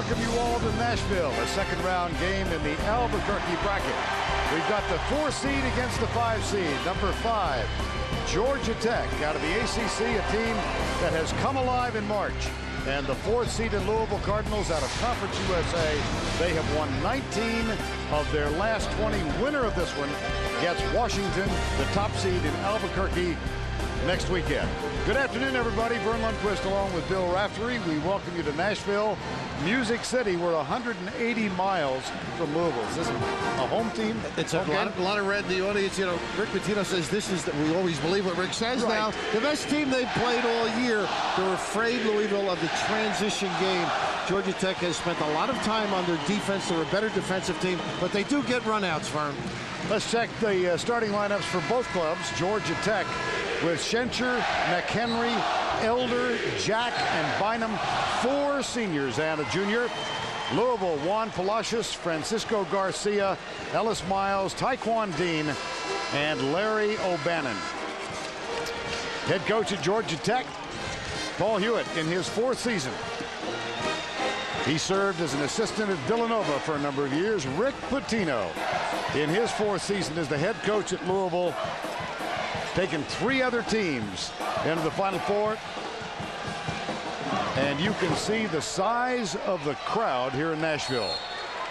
welcome you all to Nashville, a second round game in the Albuquerque bracket. We've got the 4 seed against the 5 seed, number 5, Georgia Tech, out of the ACC, a team that has come alive in March. And the 4th seed in Louisville Cardinals out of Conference USA. They have won 19 of their last 20. Winner of this one gets Washington, the top seed in Albuquerque, next weekend. Good afternoon, everybody. Vern Lundquist along with Bill Raftery. We welcome you to Nashville, Music City. We're 180 miles from Louisville. Is this a home team? It's a lot of red in the audience. You know, Rick Pitino says this is that we always believe what Rick says right. now. The best team they've played all year. They're afraid, Louisville, of the transition game. Georgia Tech has spent a lot of time on their defense. They're a better defensive team, but they do get runouts, Vern. Let's check the starting lineups for both clubs. Georgia Tech with Schencher, McHenry, Elder, Jack, and Bynum, 4 seniors and a junior. Louisville, Juan Palacios, Francisco Garcia, Ellis Miles, Taekwon Dean, and Larry O'Bannon. Head coach at Georgia Tech, Paul Hewitt, in his 4th season. He served as an assistant at Villanova for a number of years. Rick Pitino, in his 4th season as the head coach at Louisville, taken 3 other teams into the Final Four. And you can see the size of the crowd here in Nashville.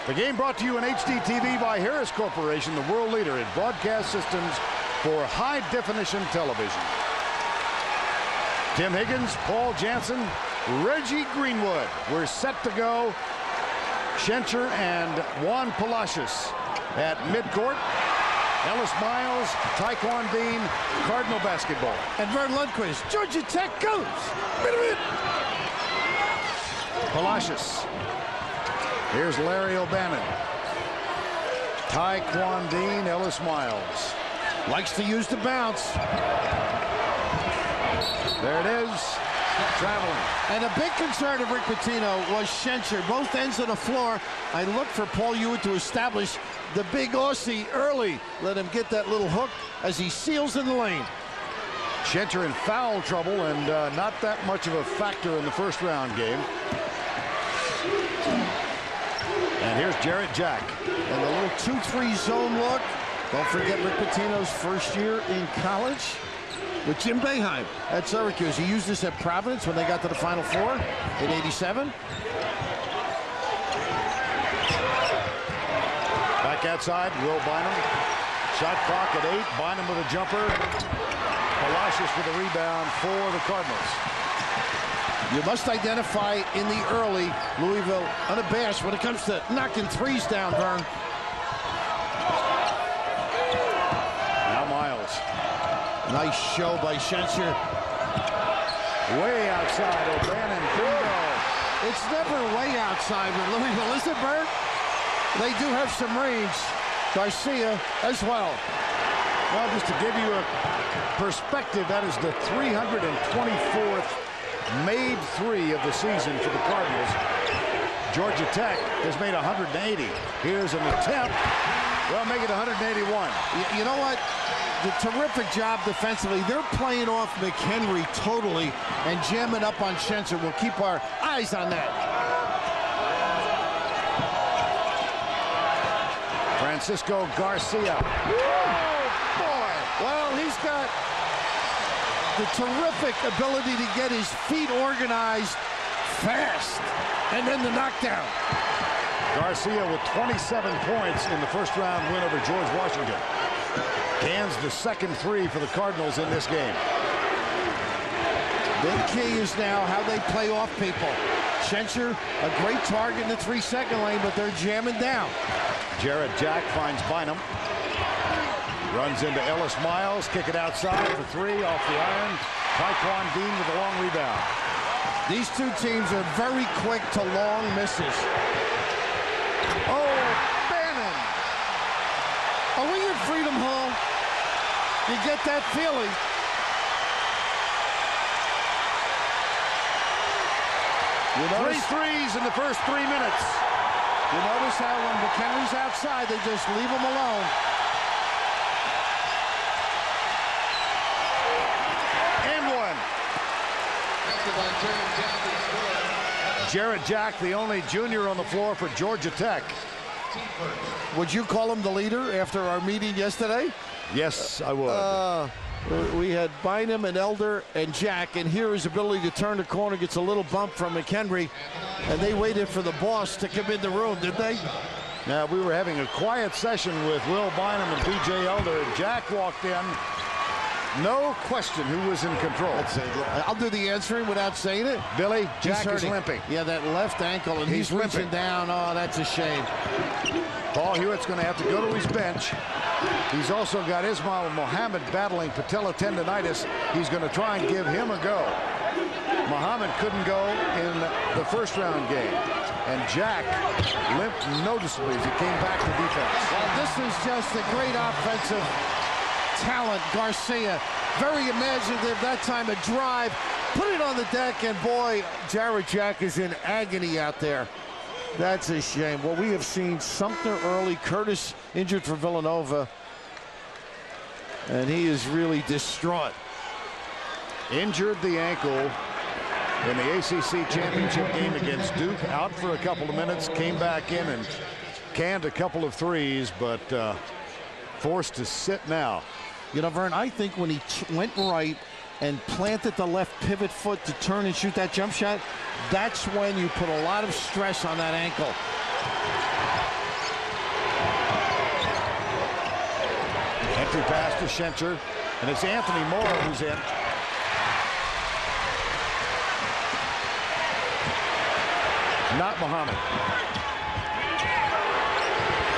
The game brought to you in HD TV by Harris Corporation, the world leader in broadcast systems for high-definition television. Tim Higgins, Paul Jansen, Reggie Greenwood. We're set to go. Schencher and Juan Palacios at midcourt. Ellis Miles, Taekwon Dean, Cardinal basketball. And Vern Lundquist, Georgia Tech goes. Palacios. Here's Larry O'Bannon. Taekwon Dean, Ellis Miles. Likes to use the bounce. There it is. Traveling. And a big concern of Rick Pitino was Schencher. Both ends of the floor. I looked for Paul Hewitt to establish the big Aussie early. Let him get that little hook as he seals in the lane. Schencher in foul trouble and not that much of a factor in the first round game. And here's Jarrett Jack. And the little 2-3 zone look. Don't forget Rick Pitino's first year in college with Jim Boeheim at Syracuse. He used this at Providence when they got to the Final Four in '87. Back outside, Will Bynum. Shot clock at 8. Bynum with a jumper. Palacios with a rebound for the Cardinals. You must identify in the early Louisville unabashed when it comes to knocking threes down, Vern. Now Miles. Nice show by Schencher. Way outside, O'Bannon. Bingo. It's never way outside with Louisville, is it, Bert? They do have some range. Garcia as well. Well, just to give you a perspective, that is the 324th made 3 of the season for the Cardinals. Georgia Tech has made 180. Here's an attempt. Well, make it 181. You know what? The terrific job defensively. They're playing off McHenry totally and jamming up on Schencher. We'll keep our eyes on that. Francisco Garcia. Oh, boy. Well, he's got the terrific ability to get his feet organized fast. And then the knockdown. Garcia with 27 points in the first round win over George Washington. Cans the second 3 for the Cardinals in this game. Big key is now how they play off people. Schencher, a great target in the 3-second lane, but they're jamming down. Jarrett Jack finds Bynum. Runs into Ellis Miles. Kick it outside for 3 off the iron. Taekwon Dean with a long rebound. These 2 teams are very quick to long misses. Oh, Bannon. Are we in Freedom Hall? You get that feeling. You notice 3 threes in the first 3 minutes. You notice how when McHenry's outside, they just leave him alone. And 1. Jarrett Jack, the only junior on the floor for Georgia Tech. Would you call him the leader after our meeting yesterday? Yes, I would. We had Bynum and Elder and Jack, and here his ability to turn the corner gets a little bump from McHenry, and they waited for the boss to come in the room, did they? Now, we were having a quiet session with Will Bynum and B.J. Elder, and Jack walked in. No question who was in control. I'll do the answering without saying it. Billy, Jack is limping. Yeah, that left ankle, and he's reaching down. Oh, that's a shame. Paul Hewitt's going to have to go to his bench. He's also got Ismail Muhammad battling patella tendonitis. He's going to try and give him a go. Muhammad couldn't go in the first round game. And Jack limped noticeably as he came back to defense. Well, this is just a great offensive talent. Garcia, very imaginative. That time a drive, put it on the deck, and boy, Jarrett Jack is in agony out there. That's a shame. Well, we have seen Sumter early. Curtis injured for Villanova, and he is really distraught. Injured the ankle in the ACC championship game against Duke. Out for a couple of minutes, came back in and canned a couple of threes, but forced to sit now. You know, Vern, I think when he went right and planted the left pivot foot to turn and shoot that jump shot, that's when you put a lot of stress on that ankle. Entry pass to Schencher, and it's Anthony Morrow who's in. Not Muhammad.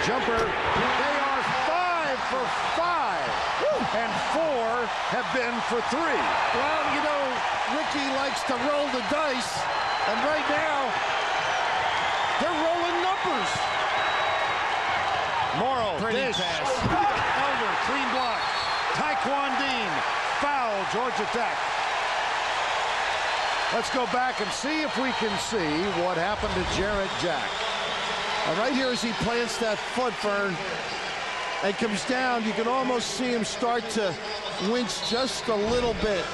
Jumper. They are 5 for 5. Woo. And 4 have been for 3. Well, you know, Ricky likes to roll the dice, and right now, they're rolling numbers. Morrow, Pretty dish. pass. Elder, clean block. Taekwon Dean, foul, Georgia Tech. Let's go back and see if we can see what happened to Jarrett Jack. And right here as he plants that foot, Vern, and comes down, you can almost see him start to winch just a little bit.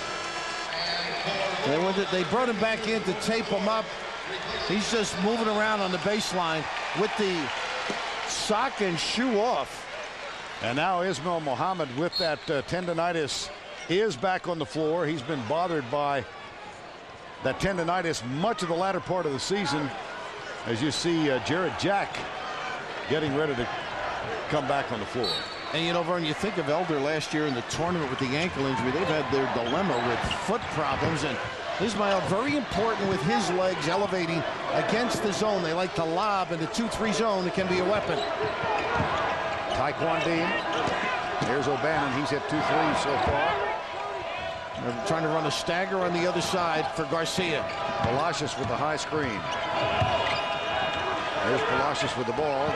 And they brought him back in to tape him up. He's just moving around on the baseline with the sock and shoe off. And now Ismail Muhammad with that tendonitis is back on the floor. He's been bothered by that tendonitis much of the latter part of the season. As you see Jarrett Jack getting ready to come back on the floor. And you know, Vern, you think of Elder last year in the tournament with the ankle injury. They've had their dilemma with foot problems, and Ismail very important with his legs elevating against the zone. They like to lob in the 2-3 zone. It can be a weapon. Taekwon Dean. There's O'Bannon. He's hit 2 threes so far. They're trying to run a stagger on the other side for Garcia. Palacios with the high screen. There's Palacios with the ball.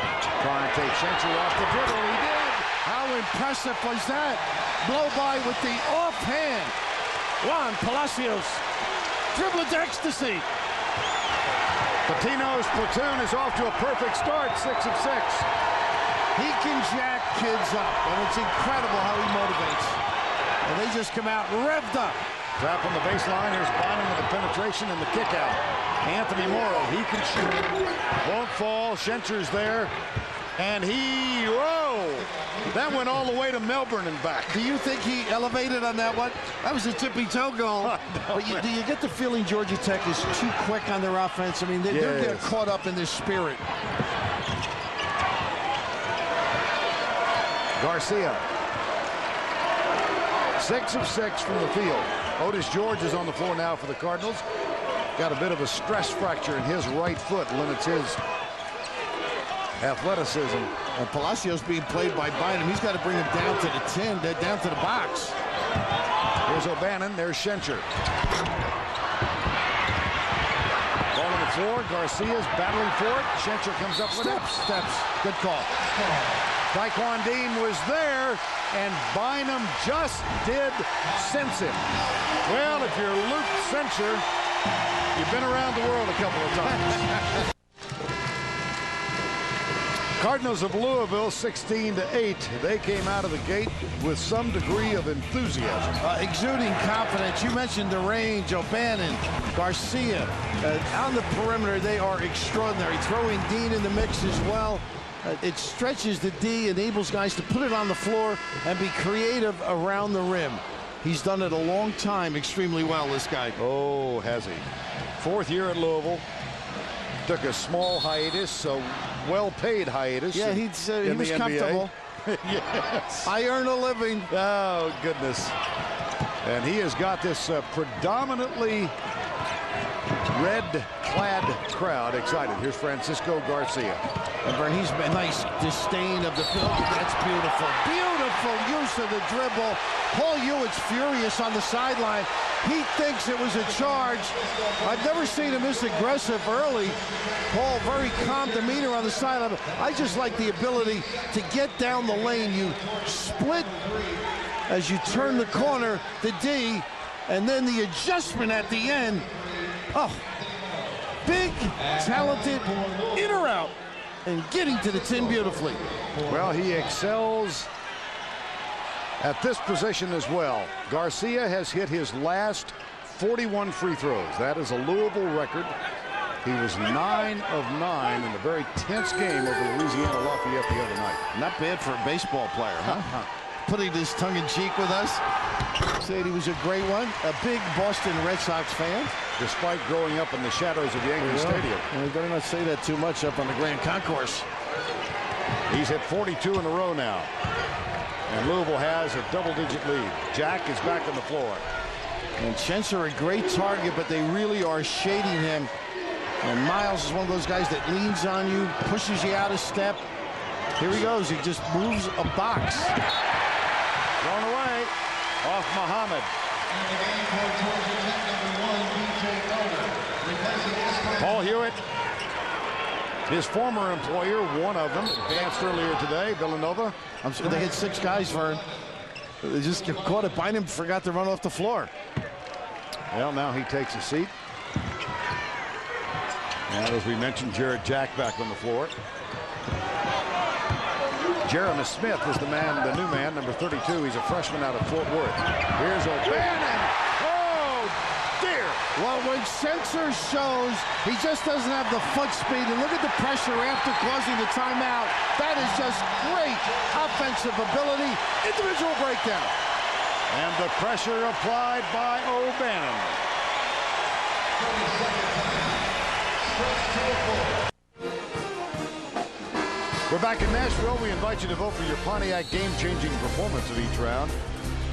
Trying to take Schencher off the dribble. He did. How impressive was that? Blow by with the offhand. Juan Palacios. Dribble to ecstasy. Patino's platoon is off to a perfect start. 6 of 6. He can jack kids up, and it's incredible how he motivates. And they just come out revved up. Trap on the baseline. Here's Bynum with the penetration and the kick out. Anthony Morrow, he can shoot. Won't fall. Schencher's there. And whoa! That went all the way to Melbourne and back. Do you think he elevated on that one? That was a tippy-toe goal. But do you get the feeling Georgia Tech is too quick on their offense? I mean, they're getting caught up in this spirit. Garcia. 6 of 6 from the field. Otis George is on the floor now for the Cardinals. Got a bit of a stress fracture in his right foot. Limits his athleticism. And Palacios being played by Bynum. He's got to bring him down to the down to the box. Here's O'Bannon. There's Schencher. Ball on the floor. Garcia's battling for it. Schencher comes up with it. Steps. Good call. Taekwon Dean was there, and Bynum just did sense him. Well, if you're Luke Schencher, you've been around the world a couple of times. Cardinals of Louisville 16-8. They came out of the gate with some degree of enthusiasm. Exuding confidence. You mentioned the range. O'Bannon, Garcia. On the perimeter, they are extraordinary. Throwing Dean in the mix as well. It stretches the D, enables guys to put it on the floor and be creative around the rim. He's done it a long time extremely well, this guy. Oh, has he? 4th year at Louisville. Took a small hiatus, a well-paid hiatus. Yeah, he was comfortable. Yes. I earn a living. Oh, goodness. And he has got this predominantly red-clad crowd excited. Here's Francisco Garcia. And he's a nice disdain of the field. That's beautiful. Beautiful use of the dribble. Paul Hewitt's furious on the sideline. He thinks it was a charge. I've never seen him this aggressive early. Paul, very calm demeanor on the sideline. I just like the ability to get down the lane. You split as you turn the corner, the D, and then the adjustment at the end. Oh, big, talented, in or out, and getting to the tin beautifully. Well, he excels at this position as well. Garcia has hit his last 41 free throws. That is a Louisville record. He was 9 of 9 in a very tense game over Louisiana Lafayette the other night. Not bad for a baseball player, huh? Putting this tongue-in-cheek with us. Said he was a great one. A big Boston Red Sox fan. Despite growing up in the shadows of Yankee Stadium. Well, we better not say that too much up on the Grand Concourse. He's hit 42 in a row now. And Louisville has a double-digit lead. Jack is back on the floor. And Shenser a great target, but they really are shading him. And Miles is one of those guys that leans on you, pushes you out a step. Here he goes. He just moves a box. Thrown away off Muhammad. Paul Hewitt, his former employer, one of them, advanced earlier today, Villanova. I'm sure they hit 6 guys, Vern. They just caught it. Bynum forgot to run off the floor. Well, now he takes a seat. And as we mentioned, Jared Jack back on the floor. Jeremy Smith is the man, the new man, number 32. He's a freshman out of Fort Worth. Here's O'Bannon. Oh, dear. Well, when Shenser shows he just doesn't have the foot speed, and look at the pressure after causing the timeout. That is just great offensive ability. Individual breakdown. And the pressure applied by O'Bannon. We're back in Nashville. We invite you to vote for your Pontiac game-changing performance of each round.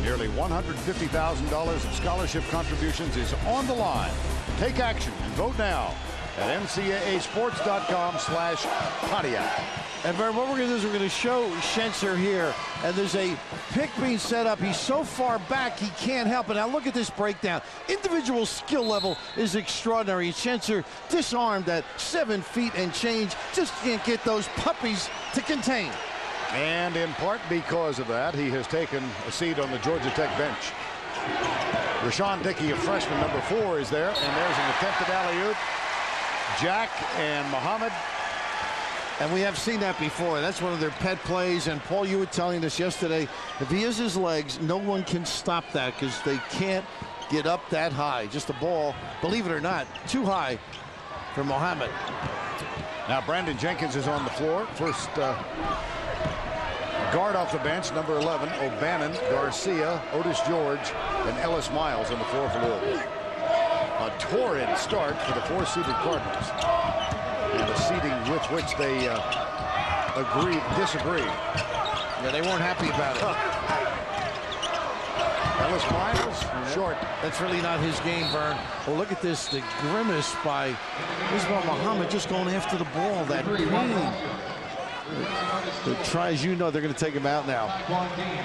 Nearly $150,000 of scholarship contributions is on the line. Take action and vote now at ncaasports.com/Pontiac. And Vern, what we're going to do is we're going to show Shenser here, and there's a pick being set up. He's so far back he can't help it. Now look at this breakdown. Individual skill level is extraordinary. Shenser disarmed at 7 feet and change. Just can't get those puppies to contain. And in part because of that, he has taken a seat on the Georgia Tech bench. Rashawn Dickey, a freshman, number 4, is there, and there's an attempted alley-oop. Jack and Muhammad. And we have seen that before. That's one of their pet plays. And Paul, you were telling us yesterday, if he has his legs, no one can stop that because they can't get up that high. Just a ball, believe it or not, too high for Muhammad. Now Brandon Jenkins is on the floor. First guard off the bench, number 11, O'Bannon, Garcia, Otis George, and Ellis Miles on the floor for Louisville. A torrid start for the 4-seeded Cardinals. And a seeding with which they disagree. Yeah, they weren't happy about it. Ellis Miles, short. That's really not his game, Vern. Well, look at this, the grimace by Ismail Muhammad just going after the ball. That pain. As you know, they're going to take him out now.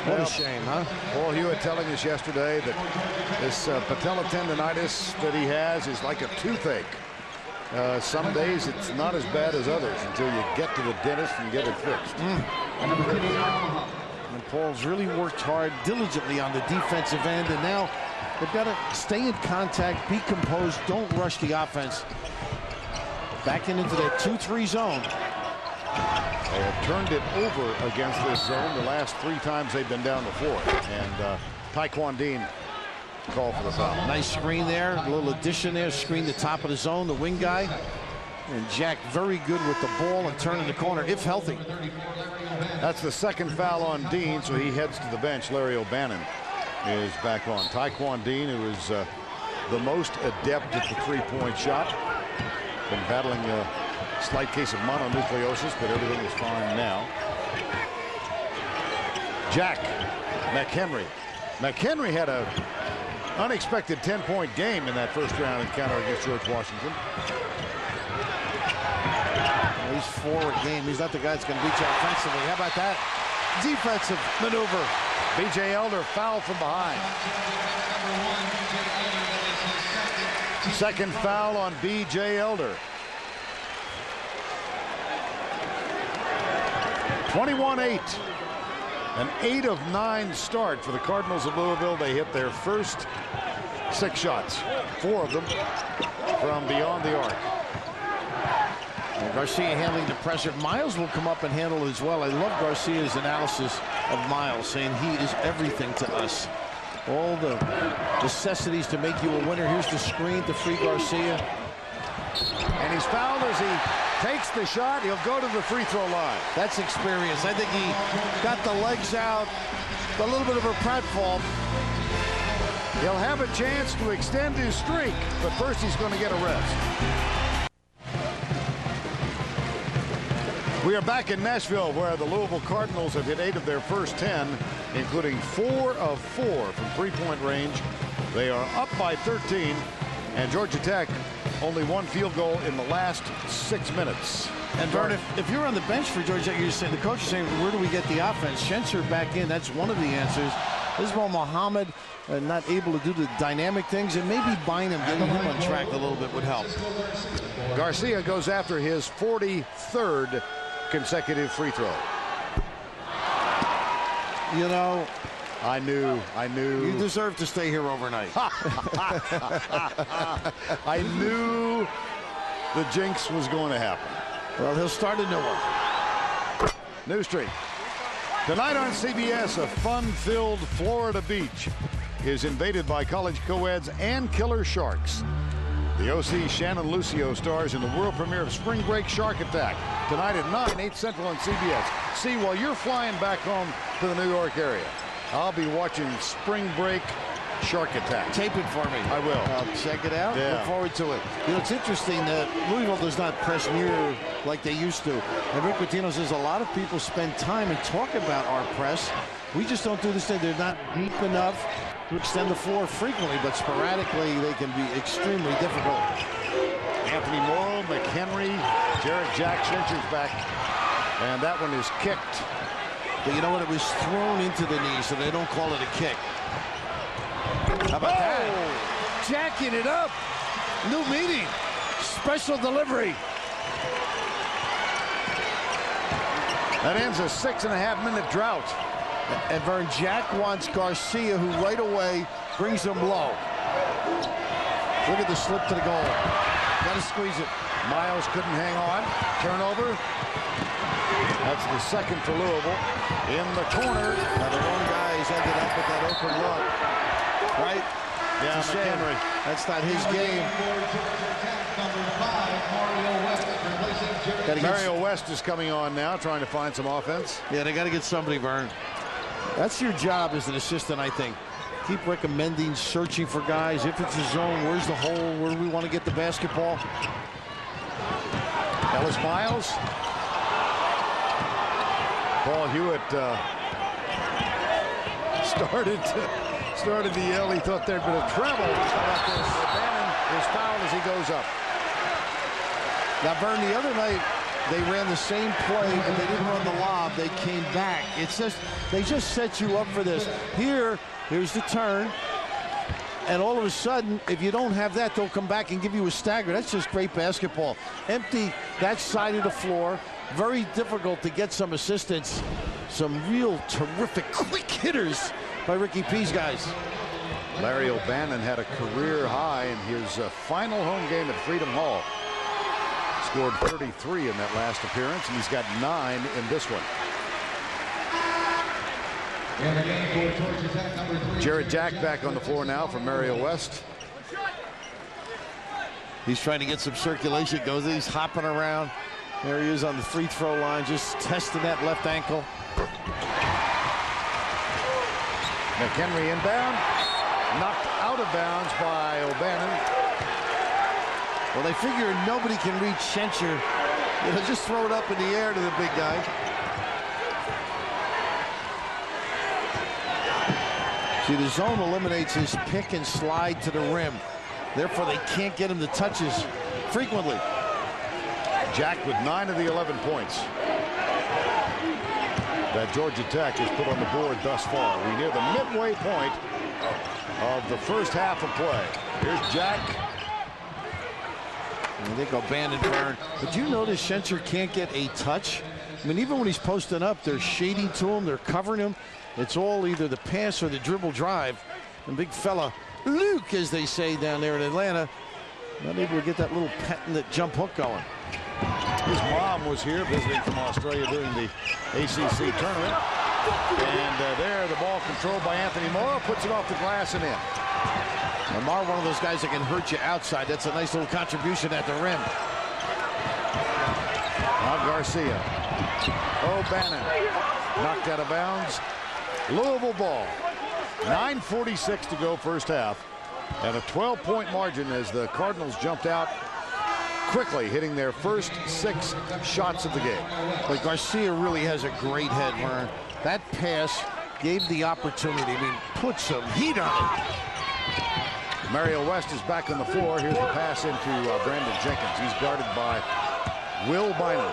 What a shame, huh? Paul Hewitt telling us yesterday that this patella tendonitis that he has is like a toothache. Some days it's not as bad as others until you get to the dentist and get it fixed. And Paul's really worked hard diligently on the defensive end, and now they've got to stay in contact, be composed, don't rush the offense. Backing into that 2-3 zone. They have turned it over against this zone the last 3 times they've been down the floor. And Taekwon Dean called for the foul. Nice screen there. A little addition there. Screen the top of the zone, the wing guy. And Jack very good with the ball and turning the corner, if healthy. That's the second foul on Dean, so he heads to the bench. Larry O'Bannon is back on. Taekwon Dean, who is the most adept at the three-point shot. Been battling a slight case of mononucleosis, but everything is fine now. Jack McHenry. McHenry had an unexpected 10-point game in that first round encounter against George Washington. He's 4 a game. He's not the guy that's going to beat you offensively. How about that defensive maneuver? B.J. Elder fouled from behind. Second foul on B.J. Elder. 21-8. An 8 of 9 start for the Cardinals of Louisville. They hit their first 6 shots. 4 of them from beyond the arc. Garcia handling the pressure. Miles will come up and handle it as well. I love Garcia's analysis of Miles, saying he is everything to us. All the necessities to make you a winner. Here's the screen to free Garcia. And he's fouled as he takes the shot. He'll go to the free throw line. That's experience. I think he got the legs out. A little bit of a pratfall. He'll have a chance to extend his streak, but first he's going to get a rest. We are back in Nashville, where the Louisville Cardinals have hit 8 of their first 10, including 4 of 4 from three-point range. They are up by 13, and Georgia Tech only 1 field goal in the last 6 minutes. And Vern, if you're on the bench for Georgia Tech, you're saying, the coach is saying, where do we get the offense? Shenser back in, that's one of the answers. Ismail Muhammad not able to do the dynamic things, and maybe Bynum getting him on track a little bit would help. Garcia goes after his 43rd consecutive free throw. You know, I knew. You deserve to stay here overnight. I knew the jinx was going to happen. Well, he'll start a new one. New streak. Tonight on CBS, a fun-filled Florida beach is invaded by college co-eds and killer sharks. The OC Shannon Lucio stars in the world premiere of Spring Break Shark Attack tonight at 9, 8 Central on CBS. See, while you're flying back home to the New York area, I'll be watching Spring Break Shark Attack. Tape it for me. I will. I'll check it out. Yeah. Look forward to it. You know, it's interesting that Louisville does not press near like they used to. And Rick Pitino says a lot of people spend time and talk about our press. We just don't do this thing. They're not deep enough to extend the floor frequently, but sporadically they can be extremely difficult. Anthony Morrow, McHenry, Jarrett Jack, Shencher's back, and that one is kicked. But you know what? It was thrown into the knee, so they don't call it a kick. How about that? Jacking it up. New meeting. Special delivery. That ends a 6.5-minute drought. And Vern, Jack wants Garcia, who right away brings him low. Look at the slip to the goal. Got to squeeze it. Miles couldn't hang on. Turnover. That's the second for Louisville. In the corner. Now the one guy's ended up with that open look. Right? Yeah, McHenry. That's not his game. Mario West is coming on now, trying to find some offense. Yeah, they got to get somebody, Vern. That's your job as an assistant, I think. Keep recommending, searching for guys. If it's a zone, where's the hole? Where do we want to get the basketball? Ellis Miles. Paul Hewitt started to yell. He thought there'd been a travel. How about this? Bannon is fouled as he goes up. Now, Vern, the other night, they ran the same play, but they didn't run the lob. They came back. It's just, they just set you up for this. Here's the turn. And all of a sudden, if you don't have that, they'll come back and give you a stagger. That's just great basketball. Empty that side of the floor. Very difficult to get some assistance. Some real terrific quick hitters by Ricky P's guys. Larry O'Bannon had a career high in his final home game at Freedom Hall. scored 33 in that last appearance, and he's got 9 in this one. Jared Jack back on the floor now for Mario West. He's trying to get some circulation. He's hopping around. There he is on the free throw line, just testing that left ankle. McHenry inbound, knocked out of bounds by O'Bannon. Well, they figure nobody can reach Schencher. They'll just throw it up in the air to the big guy. See, the zone eliminates his pick and slide to the rim. Therefore, they can't get him to touches frequently. Jack with 9 of the 11 points that Georgia Tech has put on the board thus far. We're near the midway point of the first half of play. Here's Jack. I think O'Bannon burned. But you notice Schencher can't get a touch? I mean, even when he's posting up, they're shading to him, they're covering him. It's all either the pass or the dribble drive. And big fella, Luke, as they say down there in Atlanta, not able to get that little patented jump hook going. His mom was here visiting from Australia during the ACC tournament. And there, the ball controlled by Anthony Morrow, puts it off the glass and in. Lamar, one of those guys that can hurt you outside. That's a nice little contribution at the rim. Now Garcia. O'Bannon knocked out of bounds. Louisville ball. 9:46 to go first half. And a 12-point margin as the Cardinals jumped out quickly, hitting their first 6 shots of the game. But Garcia really has a great head, Vern. That pass gave the opportunity. I mean, put some heat on it. Mario West is back on the floor. Here's the pass into Brandon Jenkins. He's guarded by Will Bynum.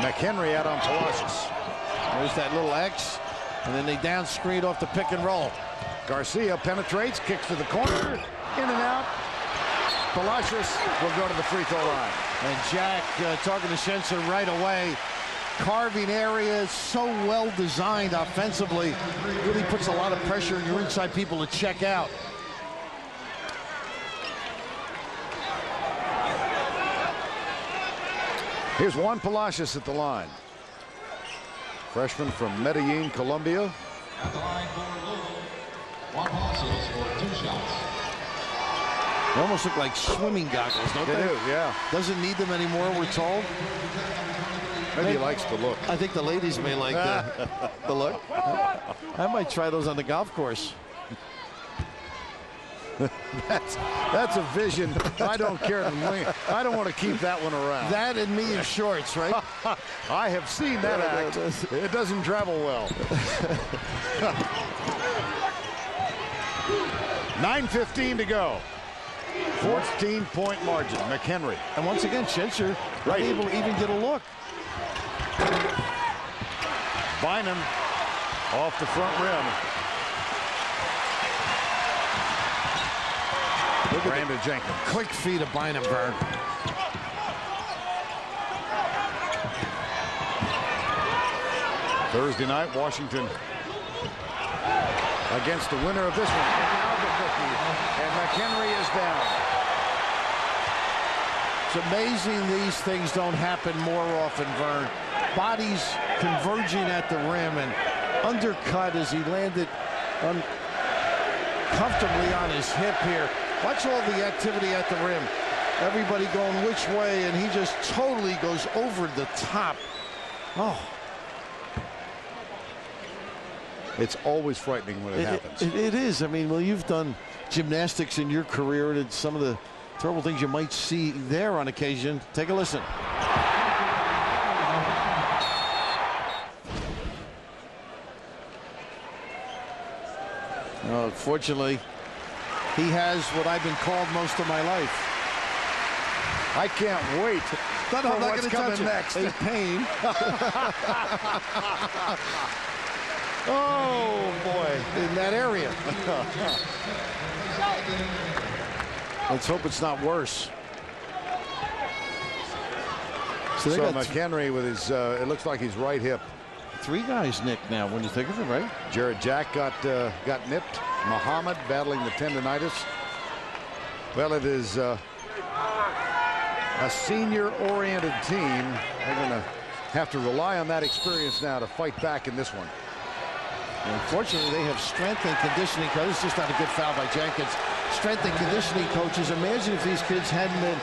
McHenry out on Palacios. There's that little X, and then they down screen off the pick and roll. Garcia penetrates, kicks to the corner, in and out. Palacios will go to the free throw line. And Jack talking to Schencher right away. Carving area, so well designed offensively. Really puts a lot of pressure on your inside people to check out. Here's Juan Palacios at the line. Freshman from Medellin, Colombia. At the line for Louisville, Juan Palacios for 2 shots. They almost look like swimming goggles, don't they? They do, yeah. Doesn't need them anymore, we're told. Maybe he likes the look. I think the ladies may like the look. I might try those on the golf course. That's a vision I don't care to. I don't want to keep that one around. That and me in shorts, right? I have seen that act. It doesn't travel well. 9:15 to go. 14-point margin. McHenry. And once again, Schencher not able to even get a look. Bynum off the front rim. Look at Brandon Jenkins. Quick feet of Bynum, Vern. Thursday night, Washington against the winner of this one. And McHenry is down. It's amazing these things don't happen more often, Vern. Bodies converging at the rim and undercut as he landed comfortably on his hip here. Watch all the activity at the rim. Everybody going which way, and he just totally goes over the top. Oh. It's always frightening when it happens. It is. I mean, well, you've done gymnastics in your career, and it's some of the terrible things you might see there on occasion. Take a listen. Fortunately, he has what I've been called most of my life. I can't wait for what's coming next. A pain. Oh, boy. In that area. Let's hope it's not worse. So McHenry with his, it looks like his right hip. 3 guys nicked now when you think of it, right? Jared Jack got nipped. Muhammad battling the tendonitis. Well, it is a senior-oriented team. They're going to have to rely on that experience now to fight back in this one. Unfortunately, they have strength and conditioning coaches. It's just not a good foul by Jenkins. Strength and conditioning coaches. Imagine if these kids hadn't been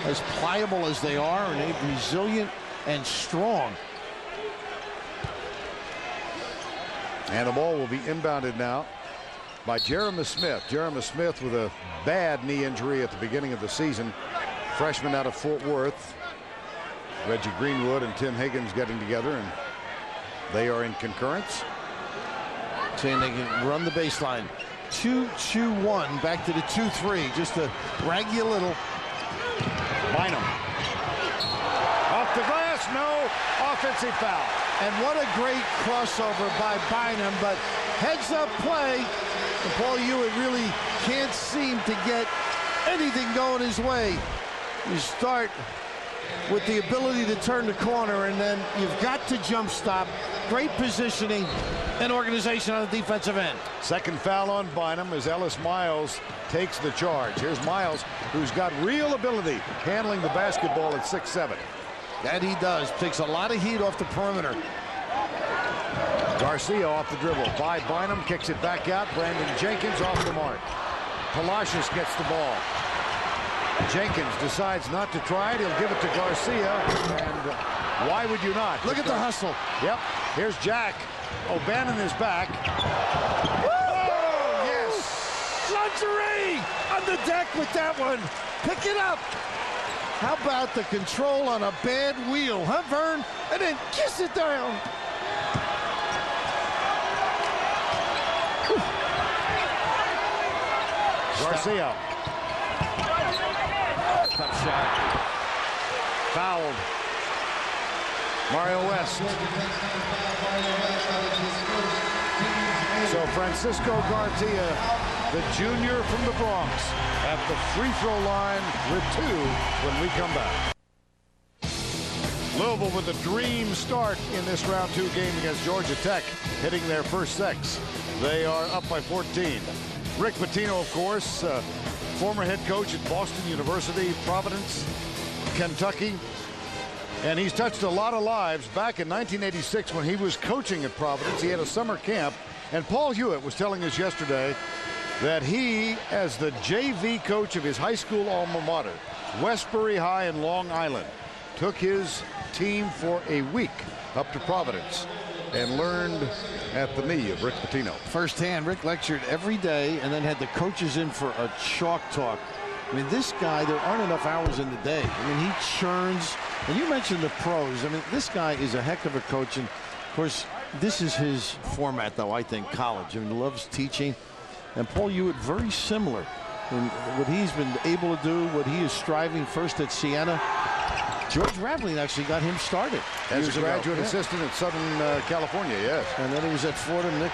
as pliable as they are and resilient and strong. And the ball will be inbounded now by Jeremy Smith. Jeremy Smith with a bad knee injury at the beginning of the season. Freshman out of Fort Worth. Reggie Greenwood and Tim Higgins getting together, and they are in concurrence. Saying they can run the baseline. 2-2-1 back to the 2-3 just to brag you a little. Bynum. Off the glass, no. Offensive foul. And what a great crossover by Bynum, but heads-up play. And Paul Hewitt really can't seem to get anything going his way. You start with the ability to turn the corner, and then you've got to jump stop. Great positioning and organization on the defensive end. Second foul on Bynum as Ellis Miles takes the charge. Here's Miles, who's got real ability handling the basketball at 6'7". That he does. Takes a lot of heat off the perimeter. Garcia off the dribble by Bynum, kicks it back out. Brandon Jenkins off the mark. Palacios gets the ball. Jenkins decides not to try it. He'll give it to Garcia, and why would you not? Look at the hustle. Yep. Here's Jack. O'Bannon is back. Oh, yes. Lingerie on the deck with that one. Pick it up. How about the control on a bad wheel, huh, Vern? And then kiss it down. Garcia. Tough shot. Fouled. Mario West. So Francisco Garcia, the junior from the Bronx, at the free throw line with 2 when we come back. Louisville with a dream start in this round 2 game against Georgia Tech, hitting their first 6. They are up by 14. Rick Pitino, of course, former head coach at Boston University, Providence, Kentucky. And he's touched a lot of lives. Back in 1986 when he was coaching at Providence, he had a summer camp. And Paul Hewitt was telling us yesterday that he, as the JV coach of his high school alma mater, Westbury High in Long Island, took his team for a week up to Providence and learned at the knee of Rick Pitino. Firsthand, Rick lectured every day and then had the coaches in for a chalk talk. I mean, this guy, there aren't enough hours in the day. I mean, he churns. And you mentioned the pros. I mean, this guy is a heck of a coach. And, of course, this is his format, though, I think, college. I mean, he loves teaching. And Paul Hewitt, very similar in what he's been able to do, what he is striving first at Siena. George Raveling actually got him started. As a graduate assistant at Southern California, yes. And then he was at Fordham. Nick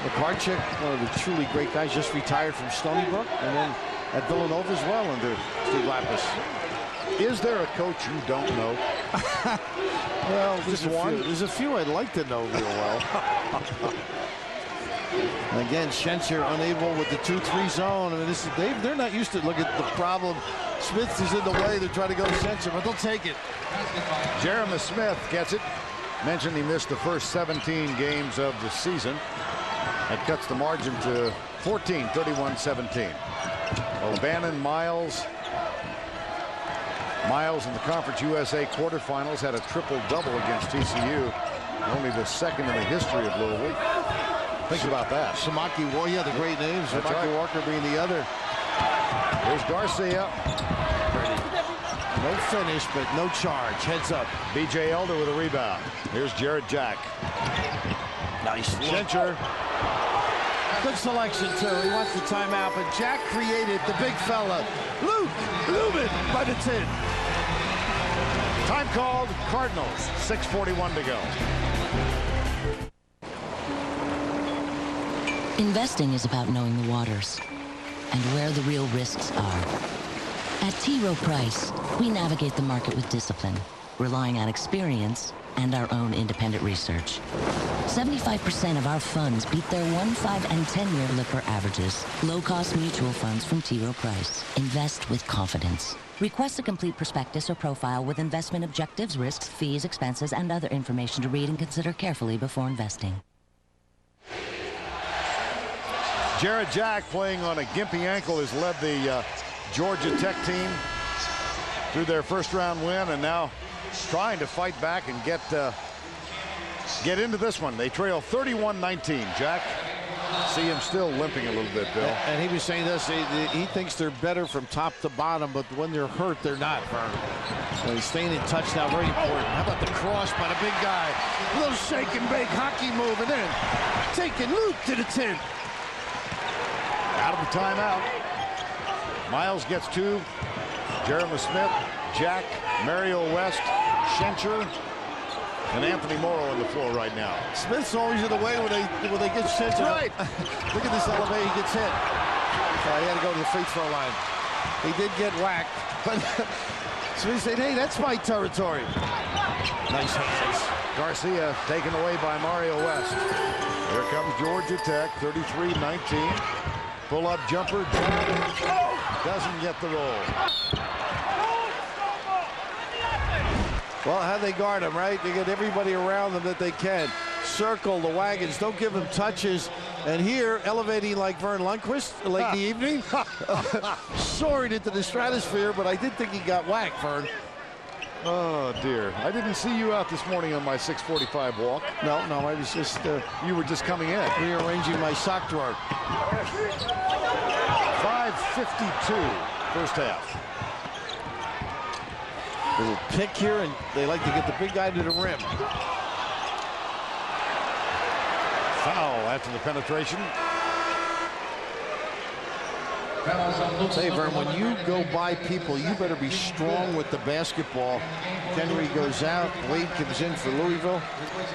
McCarchick, one of the truly great guys, just retired from Stony Brook. And then at Villanova as well under Steve Lapis. Is there a coach you don't know? Well, just one. There's a few I'd like to know real well. And again, Schencher unable with the 2-3 zone. I mean, this is, they're not used to it. Look at the problem. Smith is in the way. They're trying to go to Schencher, but they'll take it. Jeremy Smith gets it. Mentioned he missed the first 17 games of the season. That cuts the margin to 14, 31-17. O'Bannon, Miles. Miles in the Conference USA quarterfinals had a triple-double against TCU. Only the second in the history of Louisville. Think about that. Samaki Walker, yeah, the great names. Samaki Walker being the other. Here's Garcia. No finish, but no charge. Heads up. B.J. Elder with a rebound. Here's Jared Jack. Nice. Schencher. Good selection, too. He wants the timeout, but Jack created the big fella. Luke Lubin by the 10. Time called. Cardinals. 6:41 to go. Investing is about knowing the waters and where the real risks are. At T. Rowe Price, we navigate the market with discipline, relying on experience and our own independent research. 75% of our funds beat their 1, 5, and 10-year Lipper averages. Low-cost mutual funds from T. Rowe Price. Invest with confidence. Request a complete prospectus or profile with investment objectives, risks, fees, expenses, and other information to read and consider carefully before investing. Jared Jack, playing on a gimpy ankle, has led the Georgia Tech team through their first-round win, and now trying to fight back and get into this one. They trail 31-19. Jack, see him still limping a little bit, Bill. And he was saying this, he thinks they're better from top to bottom, but when they're hurt, they're not, Vern. Well, he's staying in touch now, very important. How about the cross by the big guy? A little shake and bake hockey move, and then taking Luke to the 10. Out of the timeout. Miles gets 2. Jeremy Smith, Jack, Mario West, Schencher, and Anthony Morrow on the floor right now. Smith's always in the way when they get Schencher. Right. Look at this elevation. He gets hit. He had to go to the free throw line. He did get whacked, but Smith said, "Hey, that's my territory." Nice hands. Garcia taken away by Mario West. Here comes Georgia Tech, 33-19. Pull-up jumper. Doesn't get the roll. Well, how they guard him, right? They get everybody around them that they can. Circle the wagons. Don't give them touches. And here, elevating like Vern Lundquist late in the evening. Soaring into the stratosphere, but I did think he got whacked, Vern. Oh, dear. I didn't see you out this morning on my 6:45 walk. No, I was just... you were just coming in. Rearranging my sock drawer. 5:52 first half. Little pick here, and they like to get the big guy to the rim. Foul after the penetration. Say, Vern, when you go by people, you better be strong with the basketball. McHenry goes out. Wade comes in for Louisville.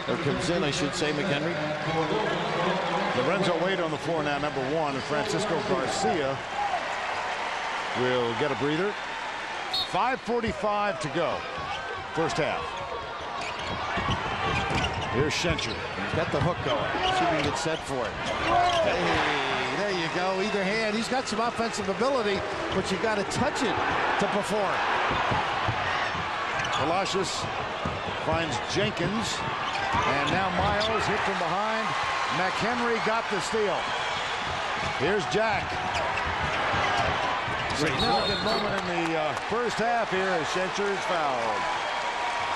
Or comes in, I should say, McHenry. Lorenzo Wade on the floor now, number 1. And Francisco Garcia will get a breather. 5:45 to go. First half. Here's Schencher. He's got the hook going. See if he can get set for it. Hey, there you go. Either hand. He's got some offensive ability, but you got to touch it to perform. Palacios finds Jenkins. And now Miles hit from behind. McHenry got the steal. Here's Jack. Significant moment in the first half here as Schencher is fouled.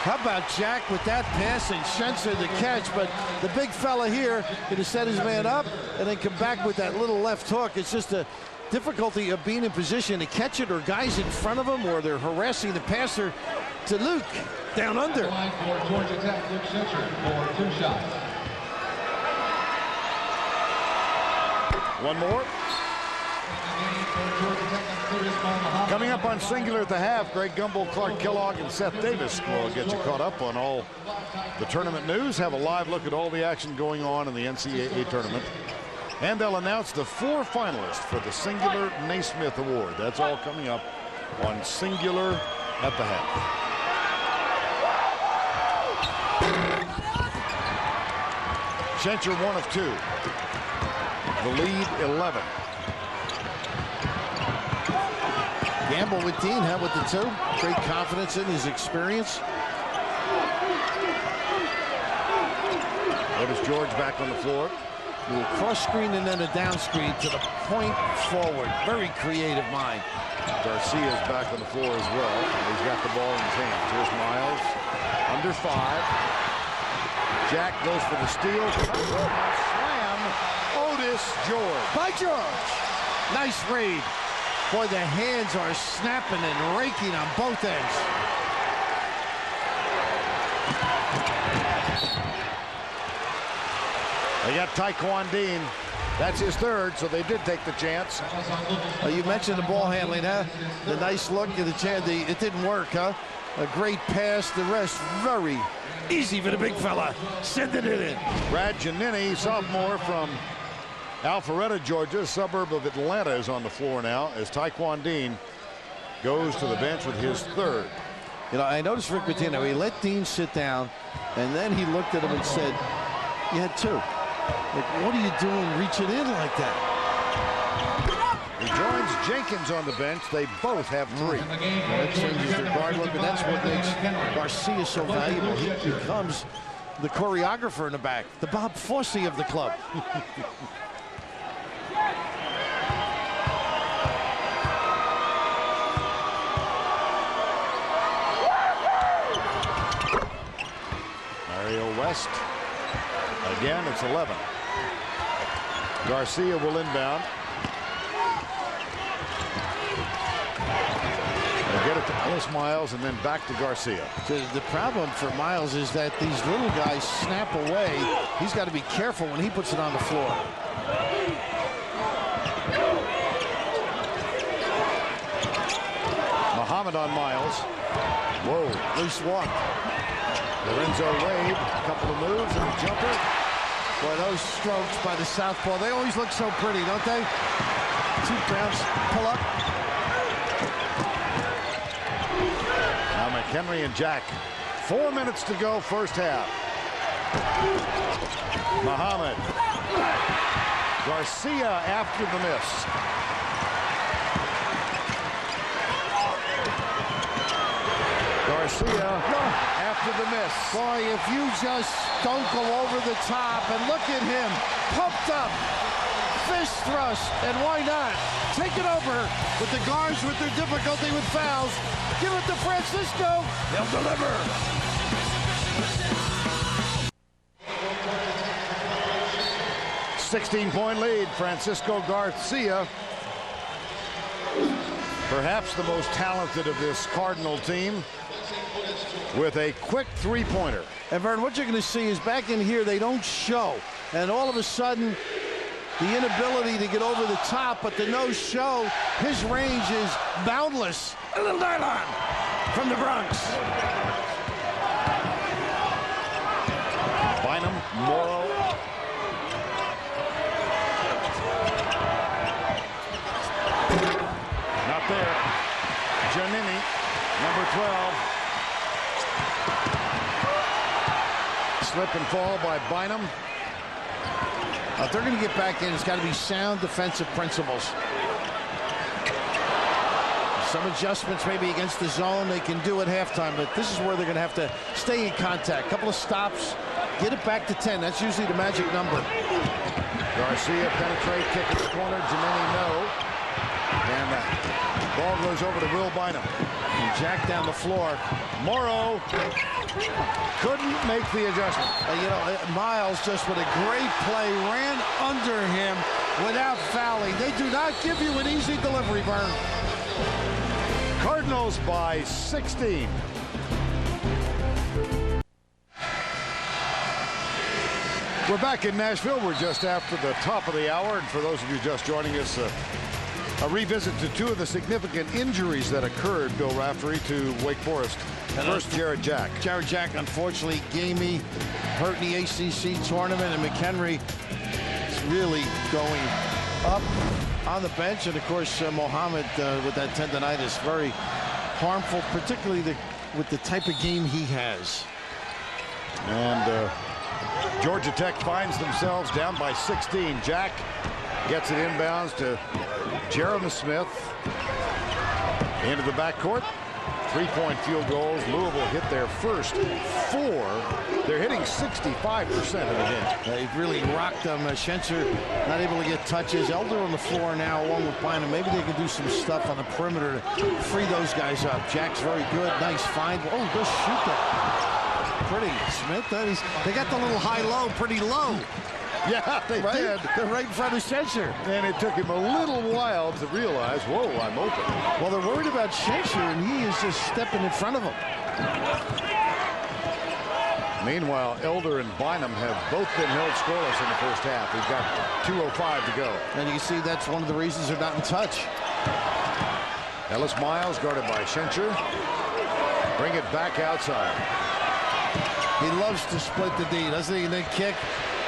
How about Jack with that pass and Schencher the catch, but the big fella here could have set his man up and then come back with that little left hook. It's just a difficulty of being in position to catch it, or guys in front of him, or they're harassing the passer to Luke down under. For Georgia Tech, Luke Schencher for 2 shots. One more. Coming up on Singular at the half, Greg Gumbel, Clark Kellogg, and Seth Davis will get you caught up on all the tournament news, have a live look at all the action going on in the NCAA tournament. And they'll announce the 4 finalists for the Singular Naismith Award. That's all coming up on Singular at the half. Schencher 1 of 2. The lead 11. Gamble with Dean, huh, with the 2. Great confidence in his experience. Otis George back on the floor. A little cross screen and then a down screen to the point forward. Very creative mind. Garcia's back on the floor as well. He's got the ball in his hands. Here's Miles. Under 5. Jack goes for the steal. Slam. Otis George. By George. Nice read. Boy, the hands are snapping and raking on both ends. They got Taekwon Dean. That's his 3rd, so they did take the chance. You mentioned the ball handling, huh? The nice look at the chance. It didn't work, huh? A great pass. The rest very easy for the big fella. Sending it in. Brad Giannini, sophomore from Alpharetta, Georgia, a suburb of Atlanta, is on the floor now as Taekwon Dean goes to the bench with his 3rd. You know, I noticed Rick Pitino, he let Dean sit down, and then he looked at him and said, you had 2. Like, what are you doing reaching in like that? He joins Jenkins on the bench. They both have 3. That changes their guard look, and that's what makes Garcia so valuable. He becomes the choreographer in the back, the Bob Fosse of the club. West. Again, it's 11. Garcia will inbound. They'll get it to Ellis Miles and then back to Garcia. The problem for Miles is that these little guys snap away. He's got to be careful when he puts it on the floor. Muhammad on Miles. Whoa, loose walk. Lorenzo Wade, a couple of moves and a jumper. Boy, those strokes by the southpaw, they always look so pretty, don't they? 2 bounce, pull up. Now McHenry and Jack. 4 minutes to go, first half. Muhammad. Garcia after the miss. Garcia after the miss. Boy, if you just don't go over the top, and look at him, pumped up, fist thrust, and why not? Take it over with the guards with their difficulty with fouls. Give it to Francisco. They'll deliver. $16-point lead, Francisco Garcia. Perhaps the most talented of this Cardinal team, with a quick 3-pointer. And Vern, what you're going to see is back in here, they don't show. And all of a sudden, the inability to get over the top, but the no-show, his range is boundless. A little nylon from the Bronx. Bynum, Morrow. Not there. Giannini, number 12. Slip and fall by Bynum. If they're going to get back in, it's got to be sound defensive principles. Some adjustments maybe against the zone they can do at halftime, but this is where they're going to have to stay in contact. A couple of stops, get it back to 10. That's usually the magic number. Garcia penetrate, kick at the corner. Giannini no. And the ball goes over to Will Bynum. And Jack down the floor. Morrow couldn't make the adjustment. You know, Miles just with a great play ran under him without fouling. They do not give you an easy delivery, Vern. Cardinals by 16. We're back in Nashville. We're just after the top of the hour. And for those of you just joining us, a revisit to 2 of the significant injuries that occurred, Bill Raftery, to Wake Forest. First, Jared Jack. Jared Jack, unfortunately, gamey, hurt in the ACC tournament, and McHenry is really going up on the bench. And, of course, Mohammed with that tendonitis, very harmful, particularly with the type of game he has. And Georgia Tech finds themselves down by 16. Jack gets it inbounds to Jeremy Smith into the backcourt. 3-point field goals. Louisville hit their first 4. They're hitting 65% of the game. They've really rocked them. Schencer not able to get touches. Elder on the floor now along with Bynum. Maybe they can do some stuff on the perimeter to free those guys up. Jack's very good. Nice find. Oh, go shoot that. Pretty. Smith, they got the little high-low pretty low. Yeah, they did. They're right in front of Schencer. And it took him a little while to realize, whoa, I'm open. Well, they're worried about Schencer, and he is just stepping in front of them. Meanwhile, Elder and Bynum have both been held scoreless in the first half. We've got 2:05 to go. And you can see that's one of the reasons they're not in touch. Ellis Miles guarded by Schencer. Bring it back outside. He loves to split the D, doesn't he? And then kick.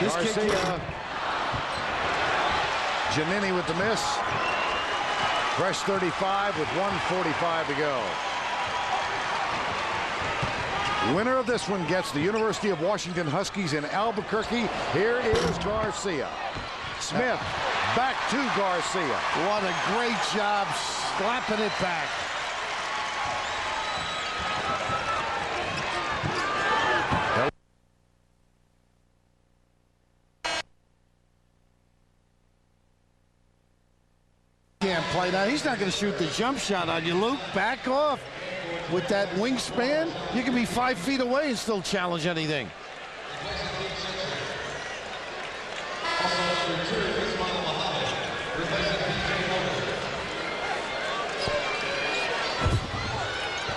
This Garcia. kick. Giannini with the miss. Fresh 35 with 1:45 to go. Winner of this one gets the University of Washington Huskies in Albuquerque. Here is Garcia. Smith back to Garcia. What a great job slapping it back. Can't play now. He's not going to shoot the jump shot on you, Luke. Back off. With that wingspan, you can be 5 feet away and still challenge anything.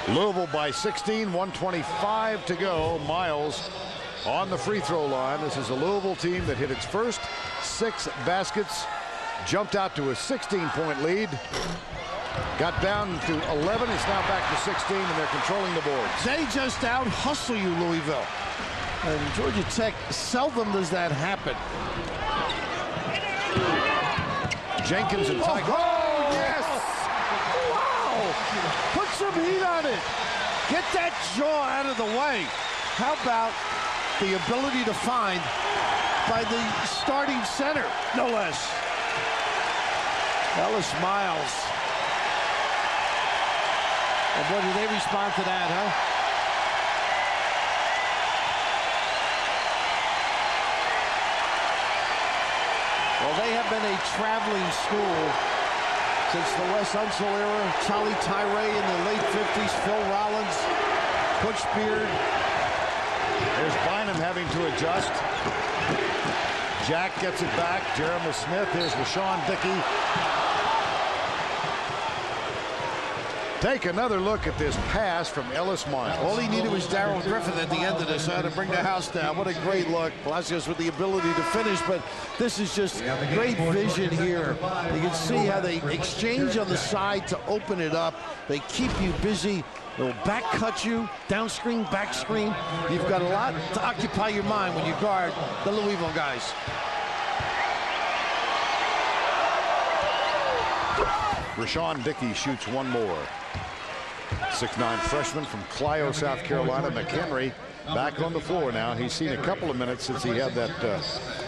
Louisville by 16, 1:25 to go. Miles on the free throw line. This is a Louisville team that hit its first 6 baskets, jumped out to a 16-point lead, got down to 11. It's now back to 16, and they're controlling the boards. They just out-hustle you, Louisville. And Georgia Tech, seldom does that happen. Jenkins and Tiger. Oh, yes! Wow! Put some heat on it. Get that jaw out of the way. How about the ability to find by the starting center, no less. Ellis Miles. And boy, did they respond to that, huh? Well, they have been a traveling school since the Wes Unseld era. Charlie Tyree in the late 50s, Phil Rollins, Butch Beard. There's Bynum having to adjust. Jack gets it back. Jeremy Smith. Here's Rashawn Dickey. Take another look at this pass from Ellis Miles. All he needed was Darrell Griffith at the end of this to bring the house down. What a great look. Palacios with the ability to finish, but this is just great vision here. You can see how they exchange on the side to open it up. They keep you busy. They'll back cut you, down screen, back screen. You've got a lot to occupy your mind when you guard the Louisville guys. Rashawn Dickey shoots one more. 6'9" freshman from Clio, South Carolina. McHenry back on the floor now. He's seen a couple of minutes since he had that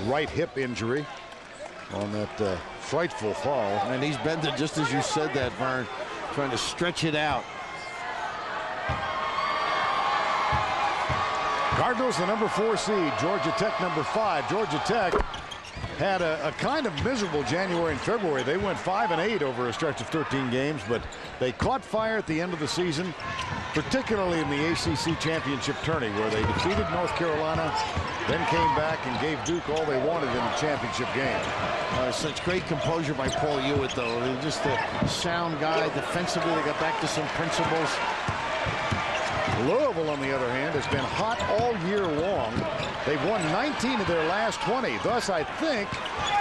right hip injury on that frightful fall. And he's bending just as you said that, Vern, trying to stretch it out. Cardinals, the number 4 seed. Georgia Tech, number 5. Georgia Tech had a kind of miserable January and February. They went 5-8 over a stretch of 13 games, but they caught fire at the end of the season, particularly in the ACC championship tourney, where they defeated North Carolina, then came back and gave Duke all they wanted in the championship game. Such great composure by Paul Hewitt, though. Just a sound guy. Defensively, they got back to some principles. Louisville, on the other hand, has been hot all year long. They've won 19 of their last 20. Thus, I think,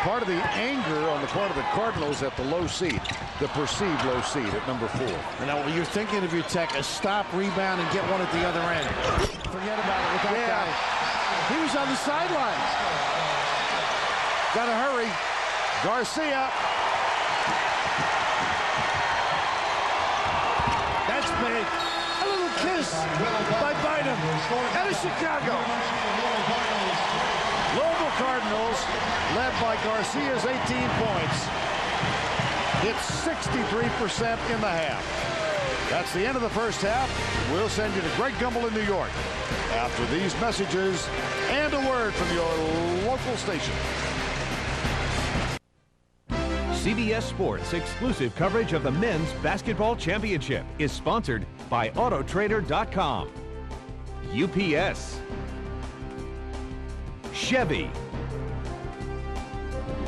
part of the anger on the part of the Cardinals at the low seed, the perceived low seed at number 4. And now you're thinking of your Tech, a stop, rebound, and get one at the other end. Forget about it with that guy. He was on the sidelines. Got to hurry. Garcia. That's big. A little kiss by Bynum out of Chicago. Louisville Cardinals, led by Garcia's 18 points, hit 63% in the half. That's the end of the first half. We'll send you to Greg Gumbel in New York after these messages and a word from your local station. CBS Sports exclusive coverage of the Men's Basketball Championship is sponsored by Autotrader.com, UPS, Chevy,